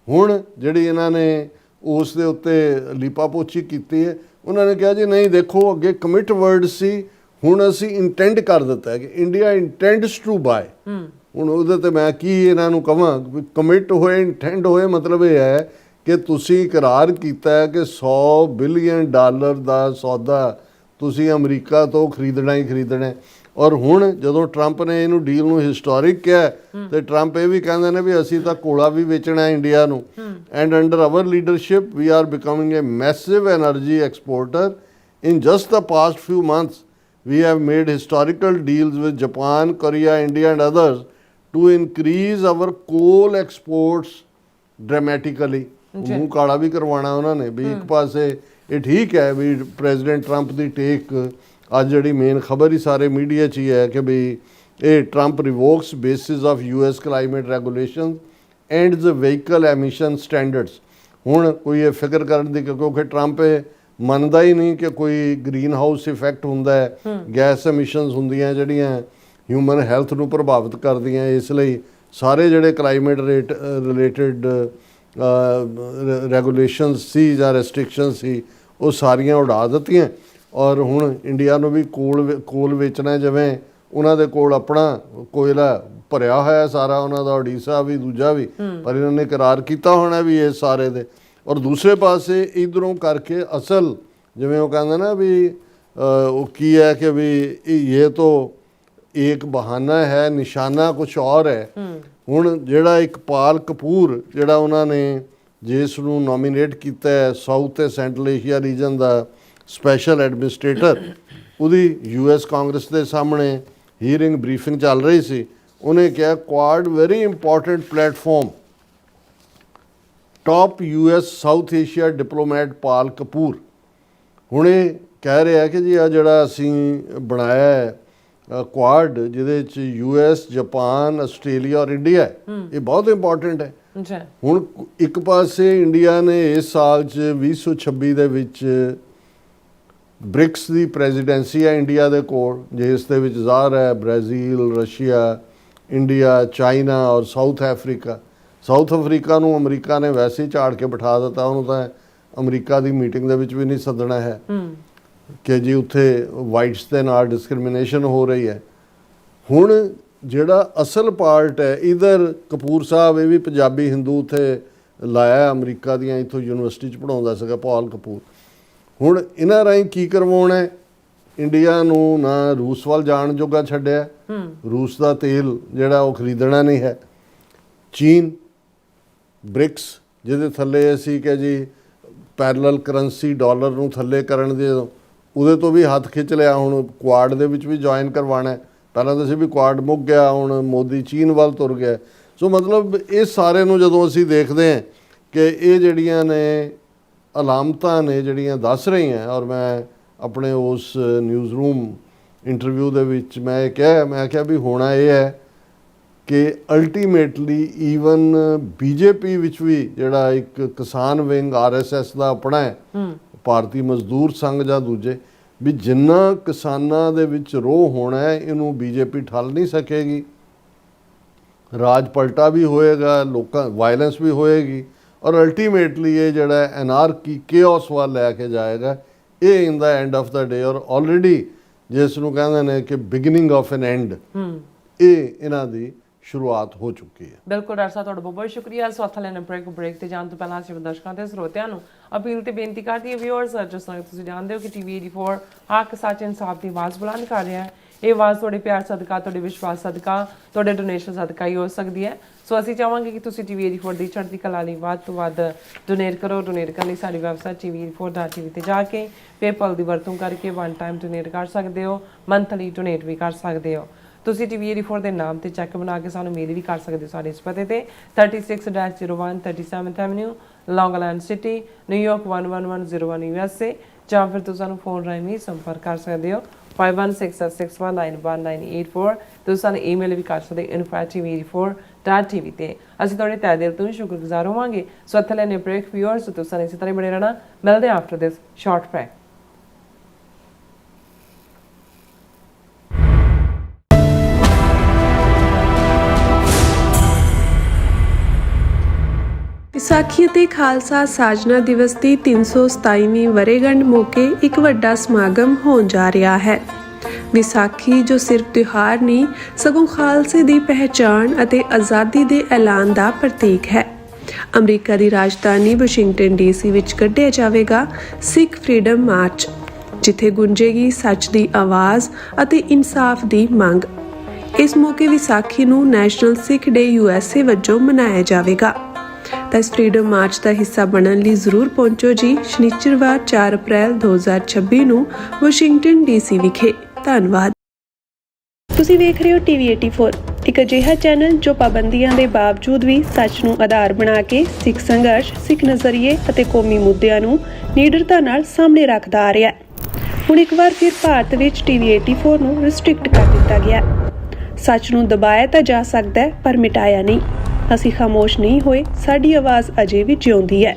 S1: ਹੁਣ ਜਿਹੜੀ ਇਹਨਾਂ ਨੇ ਉਸ ਦੇ ਉੱਤੇ ਲੀਪਾਪੋਚੀ ਕੀਤੀ ਹੈ, ਉਹਨਾਂ ਨੇ ਕਿਹਾ ਜੀ ਨਹੀਂ ਦੇਖੋ ਅੱਗੇ ਕਮਿਟ ਵਰਡ ਸੀ, ਹੁਣ ਅਸੀਂ ਇੰਟੈਂਡ ਕਰ ਦਿੱਤਾ ਹੈ ਕਿ ਇੰਡੀਆ ਇੰਟੈਂਡਸ ਟੂ ਬਾਏ। ਹੁਣ ਉਹਦੇ ਤੇ ਮੈਂ ਕੀ ਇਹਨਾਂ ਨੂੰ ਕਹਾਂ, ਕਮਿਟ ਹੋਏ, ਇੰਟੈਂਡ ਹੋਏ, ਮਤਲਬ ਇਹ ਹੈ ਕਿ ਤੁਸੀਂ ਇਕਰਾਰ ਕੀਤਾ ਹੈ ਕਿ $100 ਬਿਲੀਅਨ ਦਾ ਸੌਦਾ ਤੁਸੀਂ ਅਮਰੀਕਾ ਤੋਂ ਖਰੀਦਣਾ ਹੀ ਖਰੀਦਣਾ। ਔਰ ਹੁਣ ਜਦੋਂ ਟਰੰਪ ਨੇ ਇਹਨੂੰ ਡੀਲ ਨੂੰ ਹਿਸਟੋਰਿਕ ਕਿਹਾ, ਤੇ ਟਰੰਪ ਇਹ ਵੀ ਕਹਿੰਦੇ ਨੇ ਵੀ ਅਸੀਂ ਤਾਂ ਕੋਲਾ ਵੀ ਵੇਚਣਾ ਹੈ ਇੰਡੀਆ ਨੂੰ। And under our leadership we are becoming a massive energy exporter. In just the past few months we have made historical deals with Japan, Korea, India and others to increase our coal exports dramatically। ਮੂੰਹ ਕਾਲਾ ਵੀ ਕਰਵਾਉਣਾ ਉਹਨਾਂ ਨੇ ਵੀ ਇੱਕ ਪਾਸੇ ਇਹ ਠੀਕ ਹੈ ਵੀ ਪ੍ਰੈਜ਼ੀਡੈਂਟ ਟਰੰਪ ਦੀ ਟੇਕ ਅੱਜ ਜਿਹੜੀ ਮੇਨ ਖਬਰ ਹੀ ਸਾਰੇ ਮੀਡੀਆ 'ਚ ਹੀ ਹੈ ਕਿ ਵੀ ਇਹ Trump revokes basis of US climate regulation and the vehicle emission standards. ਹੁਣ ਕੋਈ ਇਹ ਫਿਕਰ ਕਰਨ ਦੀ, ਕਿਉਂਕਿ ਟਰੰਪ ਮੰਨਦਾ ਹੀ ਨਹੀਂ ਕਿ ਕੋਈ ਗ੍ਰੀਨ ਹਾਊਸ ਇਫੈਕਟ ਹੁੰਦਾ ਹੈ, ਗੈਸ ਐਮਿਸ਼ਨਸ ਹੁੰਦੀਆਂ ਜਿਹੜੀਆਂ ਹਿਊਮਨ ਹੈਲਥ ਨੂੰ ਪ੍ਰਭਾਵਿਤ ਕਰਦੀਆਂ। ਇਸ ਲਈ ਸਾਰੇ ਜਿਹੜੇ ਕਲਾਈਮੇਟ ਰਿਲੇਟਡ ਰੈਗੂਲੇਸ਼ਨਸ ਸੀ ਜਾਂ ਰੈਸਟ੍ਰਿਕਸ਼ਨਸ ਸੀ ਉਹ ਸਾਰੀਆਂ ਉਡਾ ਦਿੱਤੀਆਂ। ਔਰ ਹੁਣ ਇੰਡੀਆ ਨੂੰ ਵੀ ਕੋਲ ਵੇਚਣਾ, ਜਿਵੇਂ ਉਹਨਾਂ ਦੇ ਕੋਲ ਆਪਣਾ ਕੋਇਲਾ ਭਰਿਆ ਹੋਇਆ ਸਾਰਾ, ਉਹਨਾਂ ਦਾ ਓਡੀਸ਼ਾ ਵੀ ਦੂਜਾ ਵੀ, ਪਰ ਇਹਨਾਂ ਨੇ ਇਕਰਾਰ ਕੀਤਾ ਹੋਣਾ ਵੀ ਇਹ ਸਾਰੇ ਦੇ। ਔਰ ਦੂਸਰੇ ਪਾਸੇ ਇਧਰੋਂ ਕਰਕੇ ਅਸਲ ਜਿਵੇਂ ਉਹ ਕਹਿੰਦੇ ਨਾ ਵੀ ਉਹ ਕੀ ਹੈ ਕਿ ਵੀ ਇਹ ਤੋਂ एक बहाना है निशाना कुछ और है। ਹੁਣ ਜਿਹੜਾ ਇਕਬਾਲ ਕਪੂਰ ਜਿਹੜਾ ਉਹਨਾਂ ਨੇ ਜਿਸ ਨੂੰ ਨੋਮੀਨੇਟ ਕੀਤਾ ਹੈ ਸਾਊਥ ਤੇ ਸੈਂਟਰਲ ਏਸ਼ੀਆ ਰੀਜਨ ਦਾ ਸਪੈਸ਼ਲ ਐਡਮਿਨਿਸਟ੍ਰੇਟਰ, ਉਹਦੀ US ਕਾਂਗਰਸ ਦੇ ਸਾਹਮਣੇ ਹੀਅਰਿੰਗ ਬਰੀਫਿੰਗ ਚੱਲ ਰਹੀ ਸੀ। ਉਹਨੇ ਕਿਹਾ Quad very important platform, top US south Asia diplomat Paul Kapur ਹੁਣ ਇਹ ਕਹਿ ਰਿਹਾ ਕਿ ਜੀ ਆ ਜਿਹੜਾ ਅਸੀਂ ਬਣਾਇਆ ਹੈ ਕੁਆਡ, ਜਿਹਦੇ 'ਚ US, ਜਾਪਾਨ, ਆਸਟ੍ਰੇਲੀਆ ਔਰ ਇੰਡੀਆ ਇਹ ਬਹੁਤ ਇੰਪੋਰਟੈਂਟ ਹੈ। ਹੁਣ ਇੱਕ ਪਾਸੇ ਇੰਡੀਆ ਨੇ ਇਸ ਸਾਲ 'ਚ 2026 ਦੇ ਵਿੱਚ ਬ੍ਰਿਕਸ ਦੀ ਪ੍ਰੈਜ਼ੀਡੈਂਸੀ ਹੈ ਇੰਡੀਆ ਦੇ ਕੋਲ, ਜਿਸ ਦੇ ਵਿੱਚ ਜ਼ਾਹਰ ਹੈ ਬ੍ਰਾਜ਼ੀਲ, ਰਸ਼ੀਆ, ਇੰਡੀਆ, ਚਾਈਨਾ ਔਰ ਸਾਊਥ ਅਫਰੀਕਾ। ਸਾਊਥ ਅਫਰੀਕਾ ਨੂੰ ਅਮਰੀਕਾ ਨੇ ਵੈਸੇ ਹੀ ਝਾੜ ਕੇ ਬਿਠਾ ਦਿੱਤਾ, ਉਹਨੂੰ ਤਾਂ ਅਮਰੀਕਾ ਦੀ ਮੀਟਿੰਗ ਦੇ ਵਿੱਚ ਵੀ ਨਹੀਂ ਸੱਦਣਾ ਹੈ ਕਿ ਜੀ ਉੱਥੇ ਵਾਈਟਸ ਦੇ ਨਾਲ ਡਿਸਕ੍ਰਿਮੀਨੇਸ਼ਨ ਹੋ ਰਹੀ ਹੈ। ਹੁਣ ਜਿਹੜਾ ਅਸਲ ਪਾਰਟ ਹੈ ਇਧਰ ਕਪੂਰ ਸਾਹਿਬ, ਇਹ ਵੀ ਪੰਜਾਬੀ ਹਿੰਦੂ ਉੱਥੇ ਲਾਇਆ ਅਮਰੀਕਾ ਦੀਆਂ, ਇੱਥੋਂ ਯੂਨੀਵਰਸਿਟੀ 'ਚ ਪੜ੍ਹਾਉਂਦਾ ਸੀਗਾ ਪਾਲ ਕਪੂਰ। ਹੁਣ ਇਹਨਾਂ ਰਾਹੀਂ ਕੀ ਕਰਵਾਉਣਾ, ਇੰਡੀਆ ਨੂੰ ਨਾ ਰੂਸ ਵੱਲ ਜਾਣ ਜੋਗਾ ਛੱਡਿਆ, ਰੂਸ ਦਾ ਤੇਲ ਜਿਹੜਾ ਉਹ ਖਰੀਦਣਾ ਨਹੀਂ ਹੈ। ਚੀਨ, ਬ੍ਰਿਕਸ ਜਿਹਦੇ ਥੱਲੇ ਅਸੀਂ ਕਿ ਜੀ ਪੈਰਲਲ ਕਰੰਸੀ ਡਾਲਰ ਨੂੰ ਥੱਲੇ ਕਰਨ ਦੇ, ਉਹਦੇ ਤੋਂ ਵੀ ਹੱਥ ਖਿੱਚ ਲਿਆ। ਹੁਣ ਕੁਆਡ ਦੇ ਵਿੱਚ ਵੀ ਜੁਆਇਨ ਕਰਵਾਉਣਾ। ਪਹਿਲਾਂ ਤਾਂ ਸੀ ਵੀ ਕੁਆਡ ਮੁੱਕ ਗਿਆ, ਹੁਣ ਮੋਦੀ ਚੀਨ ਵੱਲ ਤੁਰ ਗਿਆ। ਸੋ ਮਤਲਬ ਇਹ ਸਾਰੇ ਨੂੰ ਜਦੋਂ ਅਸੀਂ ਦੇਖਦੇ ਹਾਂ ਕਿ ਇਹ ਜਿਹੜੀਆਂ ਨੇ ਅਲਾਮਤਾਂ ਨੇ ਜਿਹੜੀਆਂ ਦੱਸ ਰਹੀਆਂ, ਔਰ ਮੈਂ ਆਪਣੇ ਉਸ ਨਿਊਜ਼ ਰੂਮ ਇੰਟਰਵਿਊ ਦੇ ਵਿੱਚ ਮੈਂ ਕਿਹਾ ਵੀ ਹੋਣਾ ਇਹ ਹੈ ਕਿ ਅਲਟੀਮੇਟਲੀ ਈਵਨ BJP ਵਿੱਚ ਵੀ ਜਿਹੜਾ ਇੱਕ ਕਿਸਾਨ ਵਿੰਗ RSS ਦਾ ਆਪਣਾ ਹੈ, ਭਾਰਤੀ ਮਜ਼ਦੂਰ ਸੰਘ ਜਾਂ ਦੂਜੇ ਵੀ, ਜਿੰਨਾ ਕਿਸਾਨਾਂ ਦੇ ਵਿੱਚ ਰੋਹ ਹੋਣਾ ਹੈ ਇਹਨੂੰ BJP ਠੱਲ ਨਹੀਂ ਸਕੇਗੀ। ਰਾਜ ਪਲਟਾ ਵੀ ਹੋਏਗਾ, ਲੋਕਾਂ ਵਾਇਲੈਂਸ ਵੀ ਹੋਏਗੀ, ਔਰ ਅਲਟੀਮੇਟਲੀ ਇਹ ਜਿਹੜਾ ਐਨਾਰਕੀ ਕੇਓਸ ਵੱਲ ਲੈ ਕੇ ਜਾਏਗਾ। ਇਹ ਇਨ ਦਾ ਐਂਡ ਆਫ ਦਾ ਡੇ, ਔਰ ਆਲਰੇਡੀ ਜਿਸ ਨੂੰ ਕਹਿੰਦੇ ਨੇ ਕਿ ਬਿਗਨਿੰਗ ਆਫ ਐਨ ਐਂਡ, ਇਹ ਇਹਨਾਂ ਦੀ ਸ਼ੁਰੂਆਤ ਹੋ ਚੁੱਕੀ ਹੈ।
S3: ਬਿਲਕੁਲ ਡਾਕਟਰ ਸਾਹਿਬ, ਤੁਹਾਡਾ ਬਹੁਤ ਬਹੁਤ ਸ਼ੁਕਰੀਆ। ਸਵਾਥਾ ਲੈਣ ਬ੍ਰੇਕ ਤੇ ਜਾਣ ਤੋਂ ਪਹਿਲਾਂ ਅਸੀਂ ਦਰਸ਼ਕਾਂ ਤੇ ਸਰੋਤਿਆਂ ਨੂੰ ਅਪੀਲ ਤੇ ਬੇਨਤੀ ਕਰਦੀ ਹੈ, ਵਿਊਅਰਸ, ਜਿਸ ਤਰ੍ਹਾਂ ਤੁਸੀਂ ਜਾਣਦੇ ਹੋ ਕਿ TV 84 ਹੱਕ, ਸੱਚ, ਇਨਸਾਫ ਦੀ ਆਵਾਜ਼ ਬੁਲੰਦ ਕਰ ਰਿਹਾ ਹੈ। ਇਹ ਆਵਾਜ਼ ਤੁਹਾਡੇ ਪਿਆਰ ਸਦਕਾ, ਤੁਹਾਡੇ ਵਿਸ਼ਵਾਸ ਸਦਕਾ, ਤੁਹਾਡੇ ਡੋਨੇਸ਼ਨ ਸਦਕਾ ਹੀ ਹੋ ਸਕਦੀ ਹੈ। ਸੋ ਅਸੀਂ ਚਾਹਾਂਗੇ ਕਿ ਤੁਸੀਂ TV 84 ਦੀ ਚੜ੍ਹਦੀ ਕਲਾ ਲਈ ਵੱਧ ਤੋਂ ਵੱਧ ਡੋਨੇਟ ਕਰੋ। ਡੋਨੇਟ ਕਰਨ ਲਈ ਸਾਡੀ ਵੈਬਸਾਈਟ tv84.tv ਤੇ ਜਾ ਕੇ ਪੇਪਲ ਦੀ ਵਰਤੋਂ ਕਰਕੇ 1 ਟਾਈਮ ਡੋਨੇਟ ਕਰ ਸਕਦੇ ਹੋ, ਮੰਥਲੀ ਡੋਨੇਟ ਵੀ ਕਰ ਸਕਦੇ ਹੋ। ਤੁਸੀਂ TV 84 ਦੇ ਨਾਮ ਤੇ ਚੈੱਕ ਬਣਾ ਕੇ ਸਾਨੂੰ ਮੇਲ ਵੀ ਕਰ ਸਕਦੇ ਹੋ ਸਾਡੇ ਇਸ ਪਤੇ ਤੇ 36-01 37th ਐਵਨਿਊ, ਲੌਂਗ ਆਈਲੈਂਡ ਸਿਟੀ, ਨਿਊਯਾਰਕ 11101 USA, ਜਾਂ ਫਿਰ ਤੁਸੀਂ ਸਾਨੂੰ ਫੋਨ ਰਾਹੀਂ ਵੀ ਸੰਪਰਕ ਕਰ ਸਕਦੇ ਹੋ 5166191984। ਤੁਸੀਂ ਸਾਨੂੰ ਈਮੇਲ ਵੀ ਕਰ ਸਕਦੇ info@tv84.tv ਤੇ। ਅਸੀਂ ਤੁਹਾਡੇ ਤਹਿ ਦਿਲ ਤੋਂ ਸ਼ੁਕਰਗੁਜ਼ਾਰ ਹੋਵਾਂਗੇ। ਸੋ ਇੱਥੇ ਲੈਣੇ ਬ੍ਰੇਕ, ਵਿਊਅਰਸ, ਤੁਸੀਂ ਇਸੇ ਤਰ੍ਹਾਂ ਬਣੇ ਰਹਿਣਾ। ਮਿਲਦੇ after this short break.
S2: Vaisakhi ਅਤੇ ਖਾਲਸਾ ਸਾਜਨਾ ਦਿਵਸ ਦੀ 327ਵੀਂ ਵਰ੍ਹੇਗੰਢ ਮੌਕੇ ਇੱਕ ਵੱਡਾ ਸਮਾਗਮ ਹੋਣ ਜਾ ਰਿਹਾ ਹੈ। ਵਿਸਾਖੀ ਜੋ ਸਿਰਫ ਤਿਉਹਾਰ ਨਹੀਂ ਸਗੋਂ ਖਾਲਸੇ ਦੀ ਪਹਿਚਾਣ ਅਤੇ ਆਜ਼ਾਦੀ ਦੇ ਐਲਾਨ ਦਾ ਪ੍ਰਤੀਕ ਹੈ। ਅਮਰੀਕਾ ਦੀ ਰਾਜਧਾਨੀ ਵਾਸ਼ਿੰਗਟਨ DC ਵਿੱਚ ਕੱਢਿਆ ਜਾਵੇਗਾ ਸਿੱਖ ਫਰੀडम ਮਾਰਚ, ਜਿੱਥੇ ਗੂੰਜੇਗੀ ਸੱਚ ਦੀ ਆਵਾਜ਼ ਅਤੇ ਇਨਸਾਫ ਦੀ ਮੰਗ। ਇਸ ਮੌਕੇ ਵਿਸਾਖੀ ਨੂੰ ਨੈਸ਼ਨਲ ਸਿੱਖ ਡੇ USA ਵਜੋਂ ਮਨਾਇਆ ਜਾਵੇਗਾ। ਤਾਂ ਇਸ ਫਰੀडम ਮਾਰਚ ਦਾ ਹਿੱਸਾ ਬਣਨ ਲਈ ਜ਼ਰੂਰ ਪਹੁੰਚੋ ਜੀ। ਸ਼ਨੀਚਰਵਾਰ 4 ਅਪ੍ਰੈਲ 2026 ਨੂੰ ਵਾਸ਼ਿੰਗਟਨ DC ਵਿਖੇ। ਧੰਨਵਾਦ। ਤੁਸੀਂ ਵੇਖ ਰਹੇ ਹੋ TV 84, ਇੱਕ ਅਜਿਹਾ ਚੈਨਲ ਜੋ ਪਾਬੰਦੀਆਂ ਦੇ ਬਾਵਜੂਦ ਵੀ ਸੱਚ ਨੂੰ ਆਧਾਰ ਬਣਾ ਕੇ ਸਿੱਖ ਸੰਘਰਸ਼, ਸਿੱਖ ਨਜ਼ਰੀਏ ਅਤੇ ਕੌਮੀ ਮੁੱਦਿਆਂ ਨੂੰ ਨਿਡਰਤਾ ਨਾਲ ਸਾਹਮਣੇ ਰੱਖਦਾ ਆ ਰਿਹਾ ਹੈ। ਹੁਣ ਇੱਕ ਵਾਰ ਫਿਰ ਭਾਰਤ ਵਿੱਚ TV 84 ਨੂੰ ਰਿਸਟ੍ਰਿਕਟ ਕਰ ਦਿੱਤਾ ਗਿਆ। ਸੱਚ ਨੂੰ ਦਬਾਇਆ ਤਾਂ ਜਾ ਸਕਦਾ ਹੈ ਪਰ ਮਿਟਾਇਆ ਨਹੀਂ। ਅਸੀਂ ਖਾਮੋਸ਼ ਨਹੀਂ ਹੋਏ, ਸਾਡੀ ਆਵਾਜ਼ ਅਜੇ ਵੀ ਜਿਉਂਦੀ ਹੈ।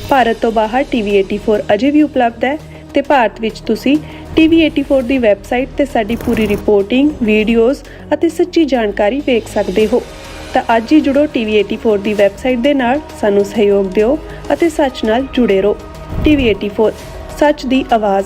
S2: ਭਾਰਤ ਤੋਂ ਬਾਹਰ TV 84 ਅਜੇ ਵੀ ਉਪਲਬਧ ਹੈ ਤੇ ਭਾਰਤ ਵਿੱਚ ਤੁਸੀਂ TV 84 ਦੀ ਵੈਬਸਾਈਟ ਤੇ ਸਾਡੀ ਪੂਰੀ ਰਿਪੋਰਟਿੰਗ, ਵੀਡੀਓਜ਼ ਅਤੇ ਸੱਚੀ ਜਾਣਕਾਰੀ ਵੇਖ ਸਕਦੇ ਹੋ। ਤਾਂ ਅੱਜ ਹੀ ਜੁੜੋ TV 84 ਦੀ ਵੈਬਸਾਈਟ ਦੇ ਨਾਲ, ਸਾਨੂੰ ਸਹਿਯੋਗ ਦਿਓ ਅਤੇ ਸੱਚ ਨਾਲ ਜੁੜੇ ਰਹੋ। TV 84, ਸੱਚ ਦੀ ਆਵਾਜ਼।